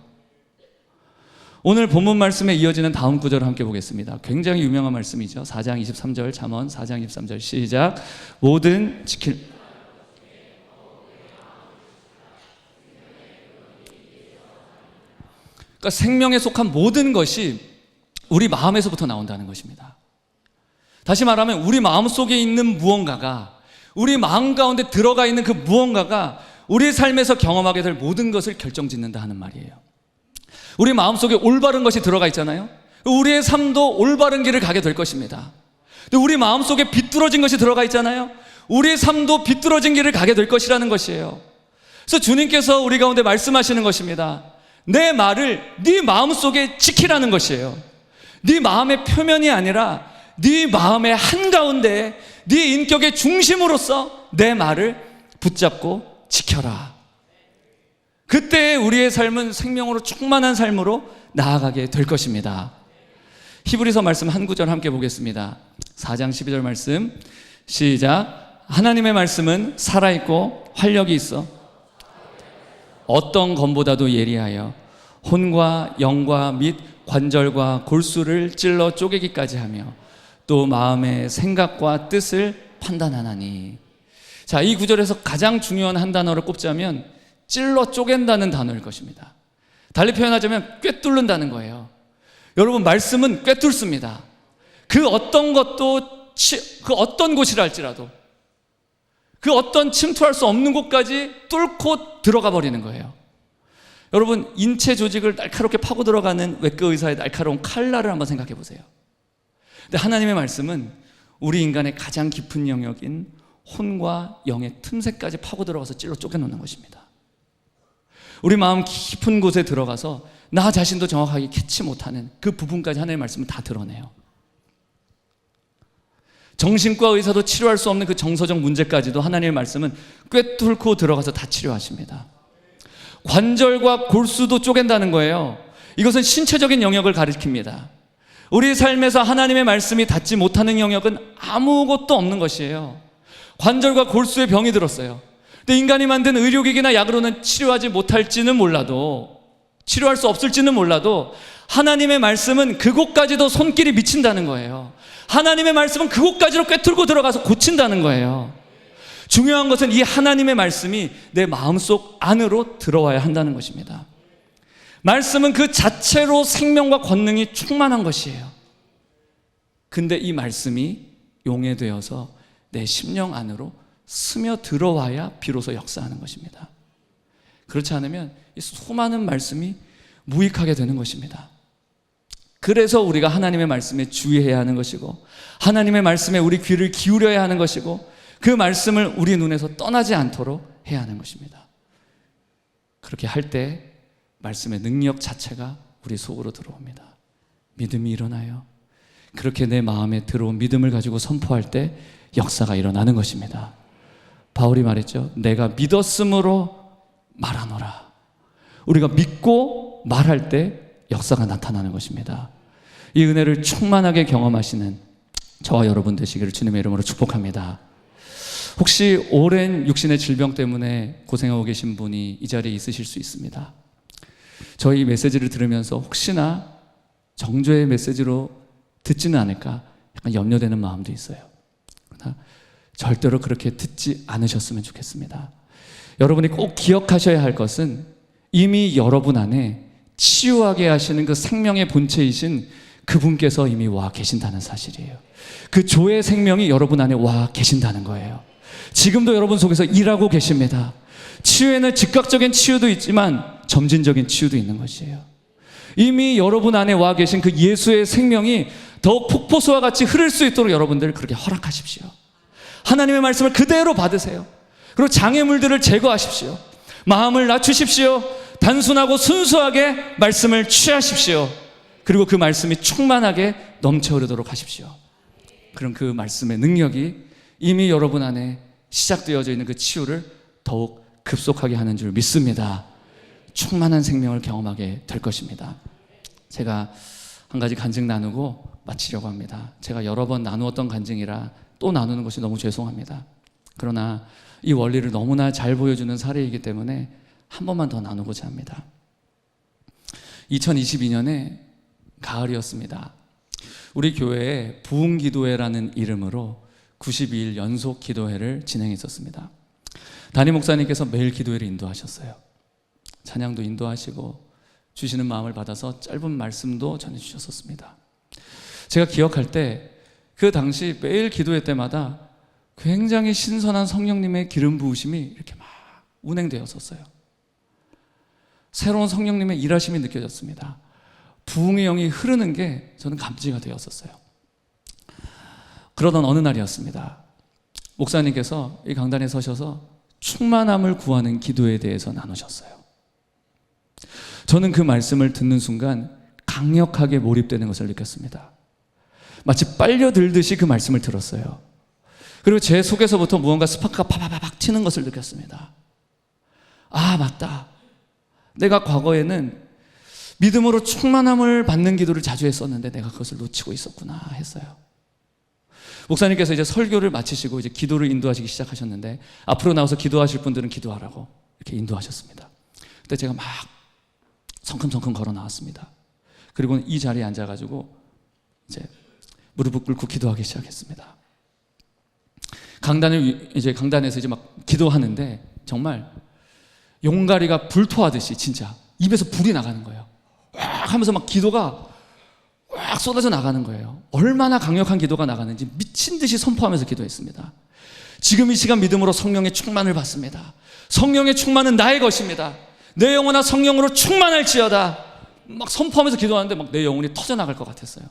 오늘 본문 말씀에 이어지는 다음 구절을 함께 보겠습니다. 굉장히 유명한 말씀이죠. 4장 23절, 잠언 4장 23절 시작. 모든 지킬 그러니까 생명에 속한 모든 것이 우리 마음에서부터 나온다는 것입니다. 다시 말하면 우리 마음속에 있는 무언가가, 우리 마음 가운데 들어가 있는 그 무언가가 우리 삶에서 경험하게 될 모든 것을 결정짓는다 하는 말이에요. 우리 마음속에 올바른 것이 들어가 있잖아요. 우리의 삶도 올바른 길을 가게 될 것입니다. 근데 우리 마음속에 비뚤어진 것이 들어가 있잖아요. 우리의 삶도 비뚤어진 길을 가게 될 것이라는 것이에요. 그래서 주님께서 우리 가운데 말씀하시는 것입니다. 내 말을 네 마음속에 지키라는 것이에요. 네 마음의 표면이 아니라 네 마음의 한가운데 네 인격의 중심으로서 내 말을 붙잡고 지켜라. 그때 우리의 삶은 생명으로 충만한 삶으로 나아가게 될 것입니다. 히브리서 말씀 한 구절 함께 보겠습니다. 4장 12절 말씀 시작. 하나님의 말씀은 살아있고 활력이 있어 어떤 검보다도 예리하여 혼과 영과 및 관절과 골수를 찔러 쪼개기까지 하며 또 마음의 생각과 뜻을 판단하나니. 자, 이 구절에서 가장 중요한 한 단어를 꼽자면 찔러 쪼갠다는 단어일 것입니다. 달리 표현하자면 꿰뚫는다는 거예요. 여러분, 말씀은 꿰뚫습니다. 그 어떤 것도, 그 어떤 곳이라 할지라도 그 어떤 침투할 수 없는 곳까지 뚫고 들어가 버리는 거예요. 여러분, 인체 조직을 날카롭게 파고 들어가는 외과 의사의 날카로운 칼날을 한번 생각해 보세요. 근데 하나님의 말씀은 우리 인간의 가장 깊은 영역인 혼과 영의 틈새까지 파고 들어가서 찔러 쪼개놓는 것입니다. 우리 마음 깊은 곳에 들어가서 나 자신도 정확하게 캐치 못하는 그 부분까지 하나님의 말씀은 다 드러내요. 정신과 의사도 치료할 수 없는 그 정서적 문제까지도 하나님의 말씀은 꿰뚫고 들어가서 다 치료하십니다. 관절과 골수도 쪼갠다는 거예요. 이것은 신체적인 영역을 가리킵니다. 우리 삶에서 하나님의 말씀이 닿지 못하는 영역은 아무것도 없는 것이에요. 관절과 골수에 병이 들었어요. 근데 인간이 만든 의료기기나 약으로는 치료하지 못할지는 몰라도, 치료할 수 없을지는 몰라도 하나님의 말씀은 그곳까지도 손길이 미친다는 거예요. 하나님의 말씀은 그곳까지로 꿰뚫고 들어가서 고친다는 거예요. 중요한 것은 이 하나님의 말씀이 내 마음속 안으로 들어와야 한다는 것입니다. 말씀은 그 자체로 생명과 권능이 충만한 것이에요. 근데 이 말씀이 용해되어서 내 심령 안으로 스며 들어와야 비로소 역사하는 것입니다. 그렇지 않으면 이 수많은 말씀이 무익하게 되는 것입니다. 그래서 우리가 하나님의 말씀에 주의해야 하는 것이고, 하나님의 말씀에 우리 귀를 기울여야 하는 것이고, 그 말씀을 우리 눈에서 떠나지 않도록 해야 하는 것입니다. 그렇게 할 때 말씀의 능력 자체가 우리 속으로 들어옵니다. 믿음이 일어나요. 그렇게 내 마음에 들어온 믿음을 가지고 선포할 때 역사가 일어나는 것입니다. 바울이 말했죠. 내가 믿었으므로 말하노라. 우리가 믿고 말할 때 역사가 나타나는 것입니다. 이 은혜를 충만하게 경험하시는 저와 여러분 되시기를 주님의 이름으로 축복합니다. 혹시 오랜 육신의 질병 때문에 고생하고 계신 분이 이 자리에 있으실 수 있습니다. 저희 메시지를 들으면서 혹시나 정죄의 메시지로 듣지는 않을까 약간 염려되는 마음도 있어요. 그러나 절대로 그렇게 듣지 않으셨으면 좋겠습니다. 여러분이 꼭 기억하셔야 할 것은 이미 여러분 안에 치유하게 하시는 그 생명의 본체이신 그분께서 이미 와 계신다는 사실이에요. 그 조의 생명이 여러분 안에 와 계신다는 거예요. 지금도 여러분 속에서 일하고 계십니다. 치유에는 즉각적인 치유도 있지만 점진적인 치유도 있는 것이에요. 이미 여러분 안에 와 계신 그 예수의 생명이 더욱 폭포수와 같이 흐를 수 있도록 여러분들 그렇게 허락하십시오. 하나님의 말씀을 그대로 받으세요. 그리고 장애물들을 제거하십시오. 마음을 낮추십시오. 단순하고 순수하게 말씀을 취하십시오. 그리고 그 말씀이 충만하게 넘쳐 흐르도록 하십시오. 그럼 그 말씀의 능력이 이미 여러분 안에 시작되어져 있는 그 치유를 더욱 급속하게 하는 줄 믿습니다. 충만한 생명을 경험하게 될 것입니다. 제가 한 가지 간증 나누고 마치려고 합니다. 제가 여러 번 나누었던 간증이라 또 나누는 것이 너무 죄송합니다. 그러나 이 원리를 너무나 잘 보여주는 사례이기 때문에 한 번만 더 나누고자 합니다. 2022년에 가을이었습니다. 우리 교회에 부흥기도회라는 이름으로 92일 연속 기도회를 진행했었습니다. 담임 목사님께서 매일 기도회를 인도하셨어요. 찬양도 인도하시고 주시는 마음을 받아서 짧은 말씀도 전해주셨었습니다. 제가 기억할 때 그 당시 매일 기도회 때마다 굉장히 신선한 성령님의 기름 부으심이 이렇게 막 운행되었었어요. 새로운 성령님의 일하심이 느껴졌습니다. 부흥의 영이 흐르는 게 저는 감지가 되었었어요. 그러던 어느 날이었습니다. 목사님께서 이 강단에 서셔서 충만함을 구하는 기도에 대해서 나누셨어요. 저는 그 말씀을 듣는 순간 강력하게 몰입되는 것을 느꼈습니다. 마치 빨려들듯이 그 말씀을 들었어요. 그리고 제 속에서부터 무언가 스파크가 파바바박 튀는 것을 느꼈습니다. 아, 맞다. 내가 과거에는 믿음으로 충만함을 받는 기도를 자주 했었는데 내가 그것을 놓치고 있었구나 했어요. 목사님께서 이제 설교를 마치시고 이제 기도를 인도하시기 시작하셨는데 앞으로 나와서 기도하실 분들은 기도하라고 이렇게 인도하셨습니다. 그때 제가 막 성큼성큼 걸어 나왔습니다. 그리고 이 자리에 앉아가지고 이제 무릎을 꿇고 기도하기 시작했습니다. 강단에서 이제 막 기도하는데 정말 용가리가 불토하듯이 진짜 입에서 불이 나가는 거예요. 왁 하면서 막 기도가 왁 쏟아져 나가는 거예요. 얼마나 강력한 기도가 나가는지 미친 듯이 선포하면서 기도했습니다. 지금 이 시간 믿음으로 성령의 충만을 받습니다. 성령의 충만은 나의 것입니다. 내 영혼아 성령으로 충만할지어다. 막 선포하면서 기도하는데 막 내 영혼이 터져나갈 것 같았어요.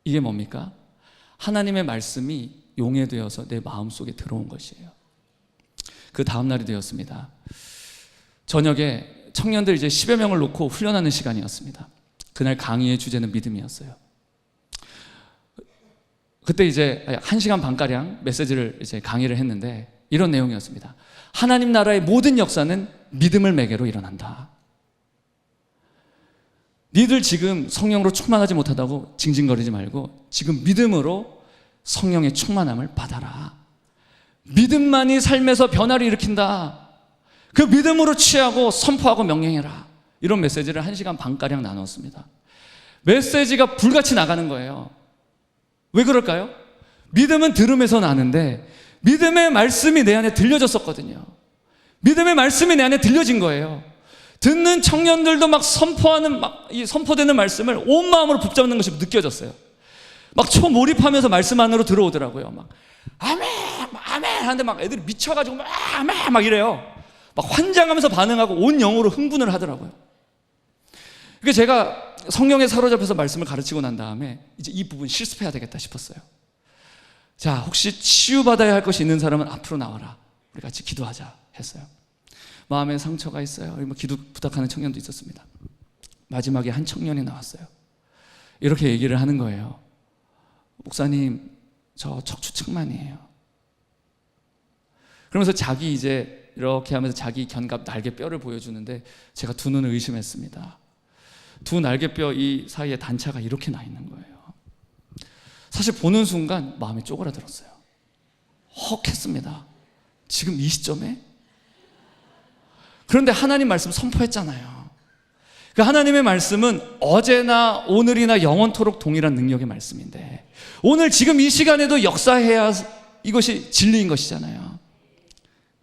이게 뭡니까? 하나님의 말씀이 용해되어서 내 마음속에 들어온 것이에요. 그 다음 날이 되었습니다. 저녁에 청년들 이제 10여 명을 놓고 훈련하는 시간이었습니다. 그날 강의의 주제는 믿음이었어요. 그때 이제 1시간 반가량 메시지를 이제 강의를 했는데 이런 내용이었습니다. 하나님 나라의 모든 역사는 믿음을 매개로 일어난다. 니들 지금 성령으로 충만하지 못하다고 징징거리지 말고 지금 믿음으로 성령의 충만함을 받아라. 믿음만이 삶에서 변화를 일으킨다. 그 믿음으로 취하고 선포하고 명령해라. 이런 메시지를 1시간 반가량 나눴습니다. 메시지가 불같이 나가는 거예요. 왜 그럴까요? 믿음은 들음에서 나는데 믿음의 말씀이 내 안에 들려졌었거든요. 믿음의 말씀이 내 안에 들려진 거예요. 듣는 청년들도 막 선포하는 이 선포되는 말씀을 온 마음으로 붙잡는 것이 느껴졌어요. 막 초몰입하면서 말씀 안으로 들어오더라고요. 막 아멘, 아멘 하는데 막 애들이 미쳐가지고 막 아멘 막 이래요. 막 환장하면서 반응하고 온 영으로 흥분을 하더라고요. 그게 제가 성령에 사로잡혀서 말씀을 가르치고 난 다음에 이제 이 부분 실습해야 되겠다 싶었어요. 자, 혹시 치유받아야 할 것이 있는 사람은 앞으로 나와라. 우리 같이 기도하자 했어요. 마음에 상처가 있어요. 뭐 기도 부탁하는 청년도 있었습니다. 마지막에 한 청년이 나왔어요. 이렇게 얘기를 하는 거예요. 목사님, 저 척추측만이에요. 그러면서 자기 이제 이렇게 하면서 자기 견갑 날개뼈를 보여주는데 제가 두 눈을 의심했습니다. 두 날개뼈 이 사이에 단차가 이렇게 나 있는 거예요. 사실 보는 순간 마음이 쪼그라들었어요. 헉했습니다. 지금 이 시점에? 그런데 하나님 말씀 선포했잖아요. 그 하나님의 말씀은 어제나 오늘이나 영원토록 동일한 능력의 말씀인데 오늘 지금 이 시간에도 역사해야 이것이 진리인 것이잖아요.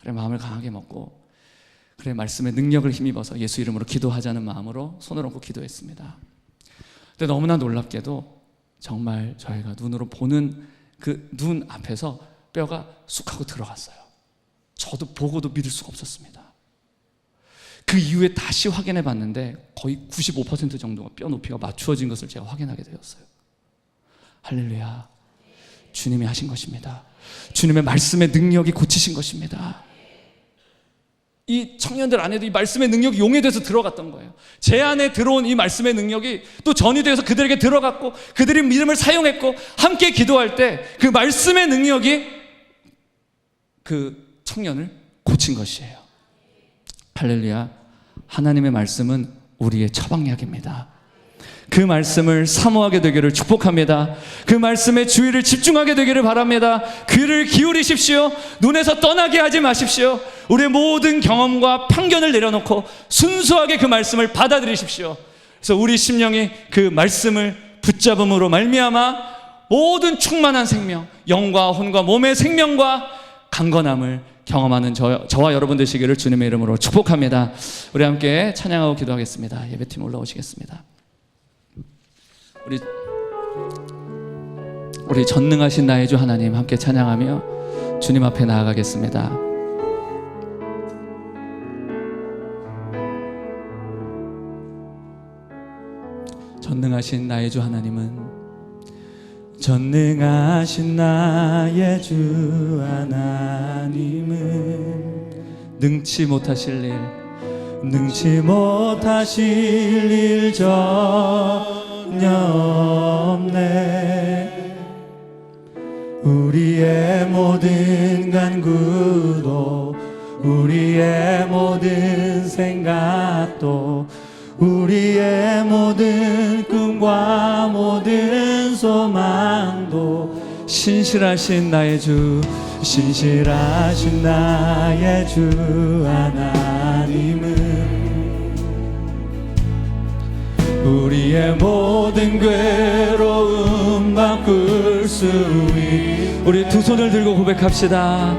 그래, 마음을 강하게 먹고 그래, 말씀의 능력을 힘입어서 예수 이름으로 기도하자는 마음으로 손을 얹고 기도했습니다. 근데 너무나 놀랍게도 정말 저희가 눈으로 보는 그 눈 앞에서 뼈가 쑥 하고 들어갔어요. 저도 보고도 믿을 수가 없었습니다. 그 이후에 다시 확인해 봤는데 거의 95% 정도가 뼈 높이가 맞추어진 것을 제가 확인하게 되었어요. 할렐루야. 주님이 하신 것입니다. 주님의 말씀의 능력이 고치신 것입니다. 이 청년들 안에도 이 말씀의 능력이 용해돼서 들어갔던 거예요. 제 안에 들어온 이 말씀의 능력이 또 전이돼서 그들에게 들어갔고 그들이 믿음을 사용했고 함께 기도할 때 그 말씀의 능력이 그 청년을 고친 것이에요. 할렐루야. 하나님의 말씀은 우리의 처방약입니다. 그 말씀을 사모하게 되기를 축복합니다. 그 말씀에 주의를 집중하게 되기를 바랍니다. 귀를 기울이십시오. 눈에서 떠나게 하지 마십시오. 우리의 모든 경험과 편견을 내려놓고 순수하게 그 말씀을 받아들이십시오. 그래서 우리 심령이 그 말씀을 붙잡음으로 말미암아 모든 충만한 생명, 영과 혼과 몸의 생명과 강건함을 경험하는 저와 여러분 되시기를 주님의 이름으로 축복합니다. 우리 함께 찬양하고 기도하겠습니다. 예배팀 올라오시겠습니다. 우리 전능하신 나의 주 하나님 함께 찬양하며 주님 앞에 나아가겠습니다. 전능하신 나의 주 하나님은 전능하신 나의 주 하나님은 능치 못하실 일 전혀 없네. 우리의 모든 간구도 우리의 모든 생각도 우리의 모든 꿈과 모든 소망도 신실하신 나의 주 하나님은 우리의 모든 괴로움 바꿀 수 있네. 우리 두 손을 들고 고백합시다.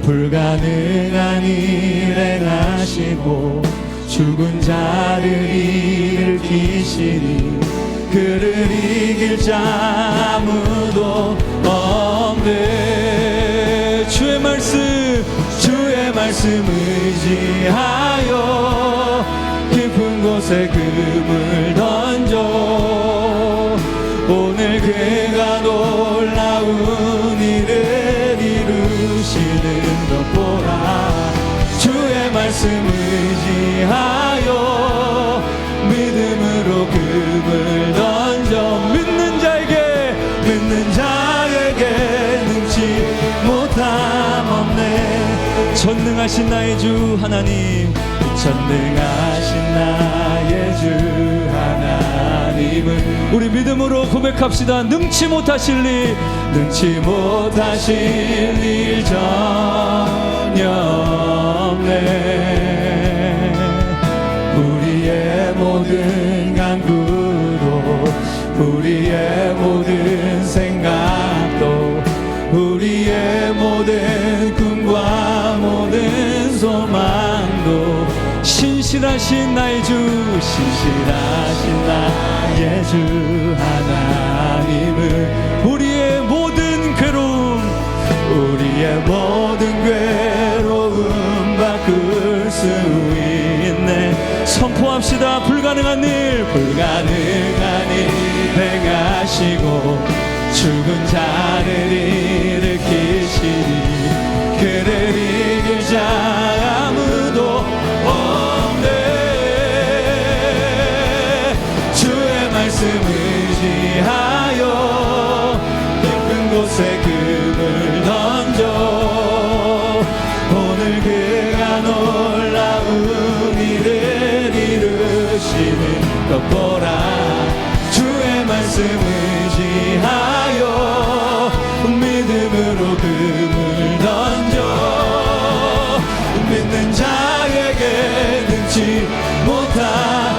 불가능한 일 행하시고 죽은 자를 일으키시니 그를 이길 자 아무도 없네. 주의 말씀 의지하여 깊은 곳에 금을 던져 오늘 그가 놀라운 일을 이루시는 것 보라. 주의 말씀 의지하여 믿음으로 금을 던져 믿는 자에게 능치 못함 없네. 전능하신 나의 주 하나님, 전능하신 나의 주 하나님은 우리 믿음으로 고백합시다. 능치 못하실 일 전혀 없네. 우리의 모든 간구도 우리의 모든 생각도 우리의 모든 꿈과 모든 소망도 신실하신 나의 주 하나님은 우리의 모든 괴로움 바꿀 수 있네. 선포합시다. 불가능한 일 행하시고 죽은 자를 곳에 금을 던져 오늘 그가 놀라운 일을 이루시는 것 보라. 주의 말씀 의지하여 믿음으로 금을 던져 믿는 자에게 능치 못한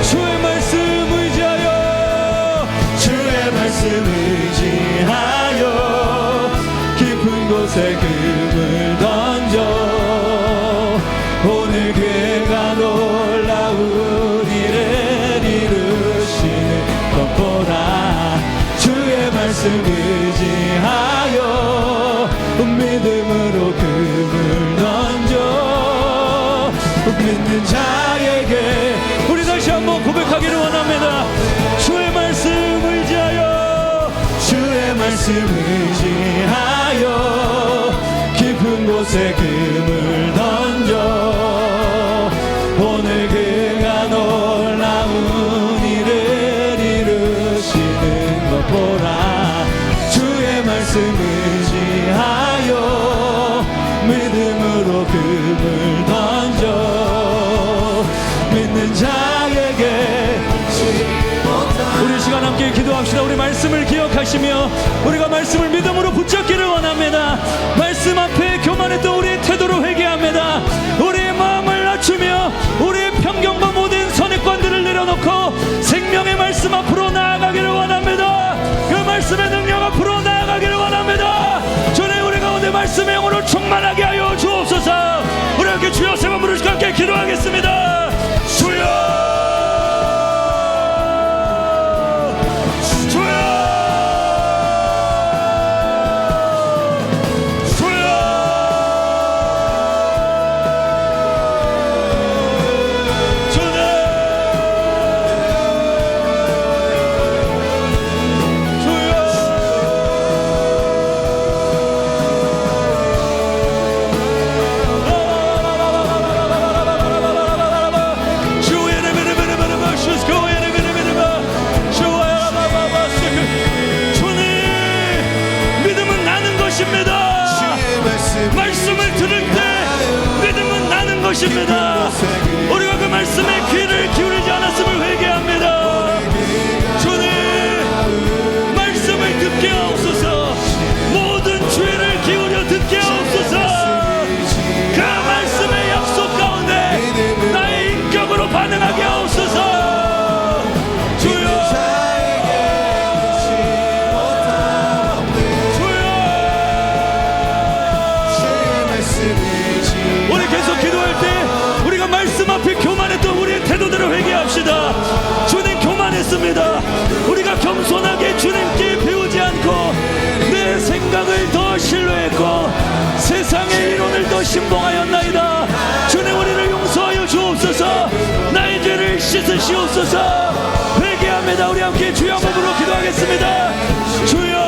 주의 말씀 의지하여 주의 말씀 의지하여 깊은 곳에 금을 던져 오늘 그가 놀라운 일을 이루시는 것 보라. 주의 말씀 의지하여 믿음으로 금을 던져 믿는 자에게 우리 다시 한번 고백하기를 원합니다. 주의 말씀 의지하여 주의 말씀 의지하여 깊은 곳에 금을 던져 오늘 그가 놀라운 일을 이루시는 것 보라. 주의 말씀 의지하여 믿음으로 금을 던져 믿는 자에게 우리 시간 함께 기도합시다. 우리 말씀을 기억하시며 우리가 말씀을 믿음으로 붙잡기를 원합니다. 말씀 앞에 교만했던 우리의 태도로 회개합니다. 우리의 마음을 낮추며 우리의 편견과 모든 선입관들을 내려놓고 생명의 말씀 앞으로 나아가기를 원합니다. 그 말씀의 능력 앞으로 나아가기를 원합니다. 주님 우리 가운데 말씀의 영으로 충만하게 하여 주옵소서. 우리 함께 주여 세 번 부르시고 함께 기도하겠습니다. 주여 말씀을 들을 때 믿음은 나는 것입니다. 우리가 그 말씀에 귀를 기울이지 않았음을 회개합니다. 주님 말씀을 듣게 하옵소서. 모든 죄를 기울여 듣게 하옵소서. 그 말씀의 약속 가운데 나의 인격으로 반응하게 하옵소서. 주여 말씀 앞에 교만했던 우리의 태도대로 회개합시다. 주님 교만했습니다. 우리가 겸손하게 주님께 배우지 않고 내 생각을 더 신뢰했고 세상의 이론을 더 신봉하였나이다. 주님 우리를 용서하여 주옵소서. 나의 죄를 씻으시옵소서. 회개합니다. 우리 함께 주여 한번 부르고 기도하겠습니다. 주여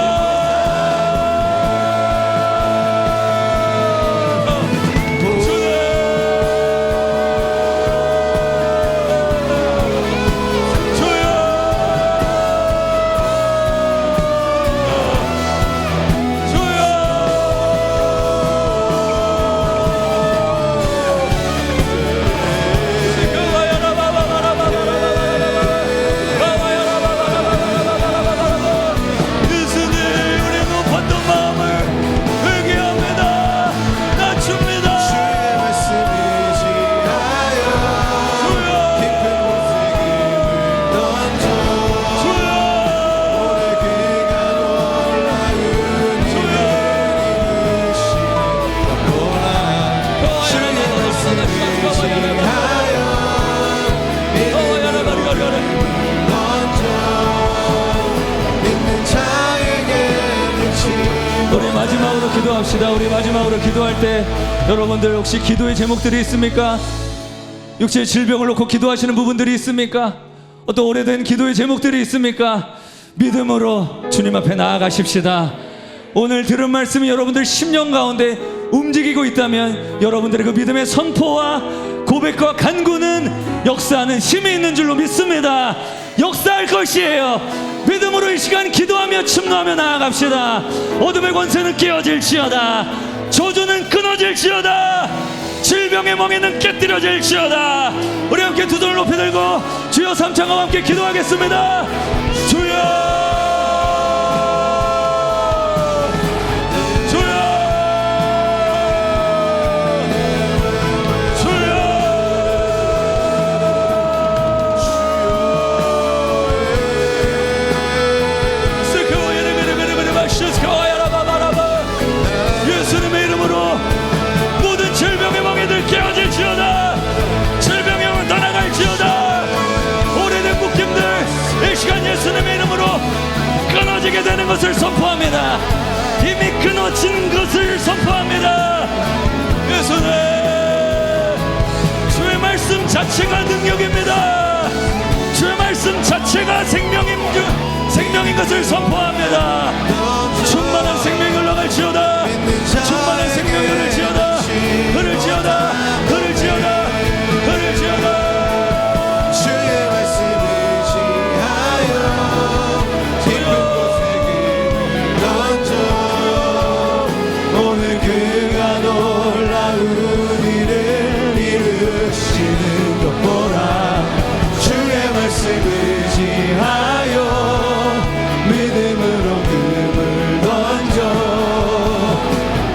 기도합시다. 우리 마지막으로 기도할 때 여러분들 혹시 기도의 제목들이 있습니까? 육체의 질병을 놓고 기도하시는 부분들이 있습니까? 어떤 오래된 기도의 제목들이 있습니까? 믿음으로 주님 앞에 나아가십시다. 오늘 들은 말씀이 여러분들 10년 가운데 움직이고 있다면 여러분들의 그 믿음의 선포와 고백과 간구는 역사하는 힘이 있는 줄로 믿습니다. 역사할 것이에요. 믿음으로 이 시간 기도하며 침노하며 나아갑시다. 어둠의 권세는 깨어질지어다. 저주는 끊어질지어다. 질병의 멍에는 깨뜨려질지어다. 우리 함께 두 손을 높이 들고 주여 삼창과 함께 기도하겠습니다. 주여 예수님의 이름으로 모든 질병의 멍에들 깨어질지어다. 질병의 멍을 떠나갈지어다. 오래된 묶임들 이 시간 예수님의 이름으로 끊어지게 되는 것을 선포합니다. 이미 끊어진 것을 선포합니다. 예수님, 주의 말씀 자체가 능력입니다. 주의 말씀 자체가 생명인 것을 선포합니다. 충만한 생명이 흘러갈지어다. 충만한 생명이 흐를지어다. 흐를지어다. 흐를지어다. 흐를지어다. 주의 말씀을 지하여 깊은 곳에 금을 던져 오늘 그가 놀라운 일을 이루시는 것 보라. 주의 말씀을 지하여 믿음으로 금을 던져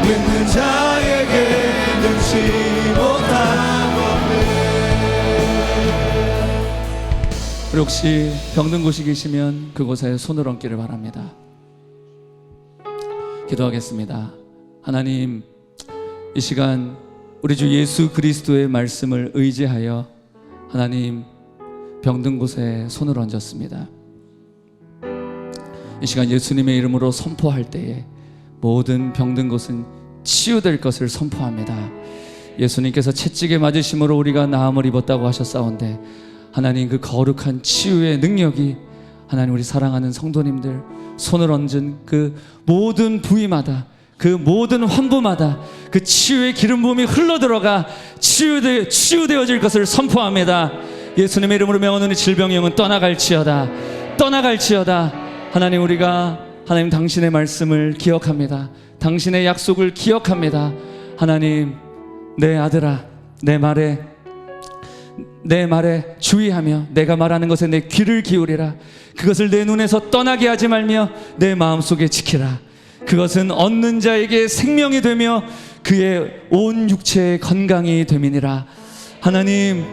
믿는 자에게 능치 못한 우리 혹시 병든 곳이 계시면 그곳에 손을 얹기를 바랍니다. 기도하겠습니다. 하나님, 이 시간 우리 주 예수 그리스도의 말씀을 의지하여 하나님 병든 곳에 손을 얹었습니다. 이 시간 예수님의 이름으로 선포할 때에 모든 병든 곳은 치유될 것을 선포합니다. 예수님께서 채찍에 맞으심으로 우리가 나음을 입었다고 하셨사온데 하나님 그 거룩한 치유의 능력이 하나님 우리 사랑하는 성도님들 손을 얹은 그 모든 부위마다 그 모든 환부마다 그 치유의 기름 부음이 흘러들어가 치유되어질 것을 선포합니다. 예수님의 이름으로 명하노니 질병의 영은 떠나갈지어다. 하나님, 우리가 하나님 당신의 말씀을 기억합니다. 당신의 약속을 기억합니다. 하나님, 내 아들아, 내 말에 주의하며 내가 말하는 것에 내 귀를 기울이라. 그것을 내 눈에서 떠나게 하지 말며 내 마음속에 지키라. 그것은 얻는 자에게 생명이 되며 그의 온 육체의 건강이 됨이니라. 하나님,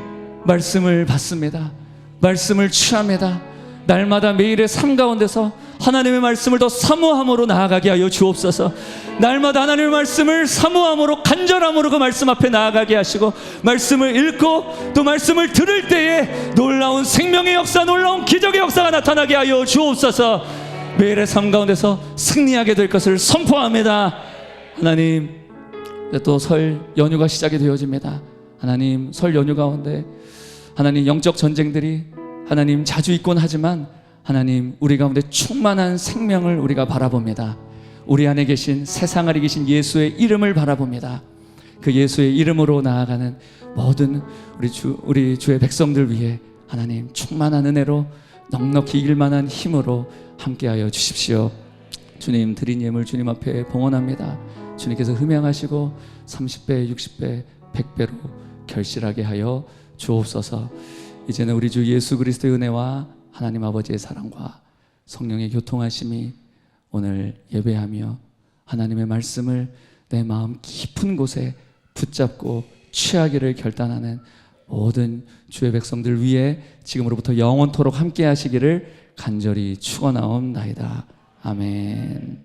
말씀을 받습니다. 말씀을 취합니다. 날마다 매일의 삶 가운데서 하나님의 말씀을 더 사모함으로 나아가게 하여 주옵소서. 날마다 하나님의 말씀을 사모함으로 간절함으로 그 말씀 앞에 나아가게 하시고 말씀을 읽고 또 말씀을 들을 때에 놀라운 생명의 역사, 놀라운 기적의 역사가 나타나게 하여 주옵소서. 매일의 삶 가운데서 승리하게 될 것을 선포합니다. 하나님, 또 설 연휴가 시작이 되어집니다. 하나님, 설 연휴 가운데 하나님 영적 전쟁들이 하나님 자주 있곤 하지만 하나님 우리 가운데 충만한 생명을 우리가 바라봅니다. 우리 안에 계신 세상 아래 계신 예수의 이름을 바라봅니다. 그 예수의 이름으로 나아가는 모든 우리 주의 백성들 위해 하나님 충만한 은혜로 넉넉히 이길 만한 힘으로 함께하여 주십시오. 주님, 드린 예물 주님 앞에 봉헌합니다. 주님께서 흠양하시고 30배, 60배, 100배로 결실하게 하여 주옵소서. 이제는 우리 주 예수 그리스도의 은혜와 하나님 아버지의 사랑과 성령의 교통하심이 오늘 예배하며 하나님의 말씀을 내 마음 깊은 곳에 붙잡고 취하기를 결단하는 모든 주의 백성들 위해 지금으로부터 영원토록 함께 하시기를 간절히 축원하옵나이다. 아멘.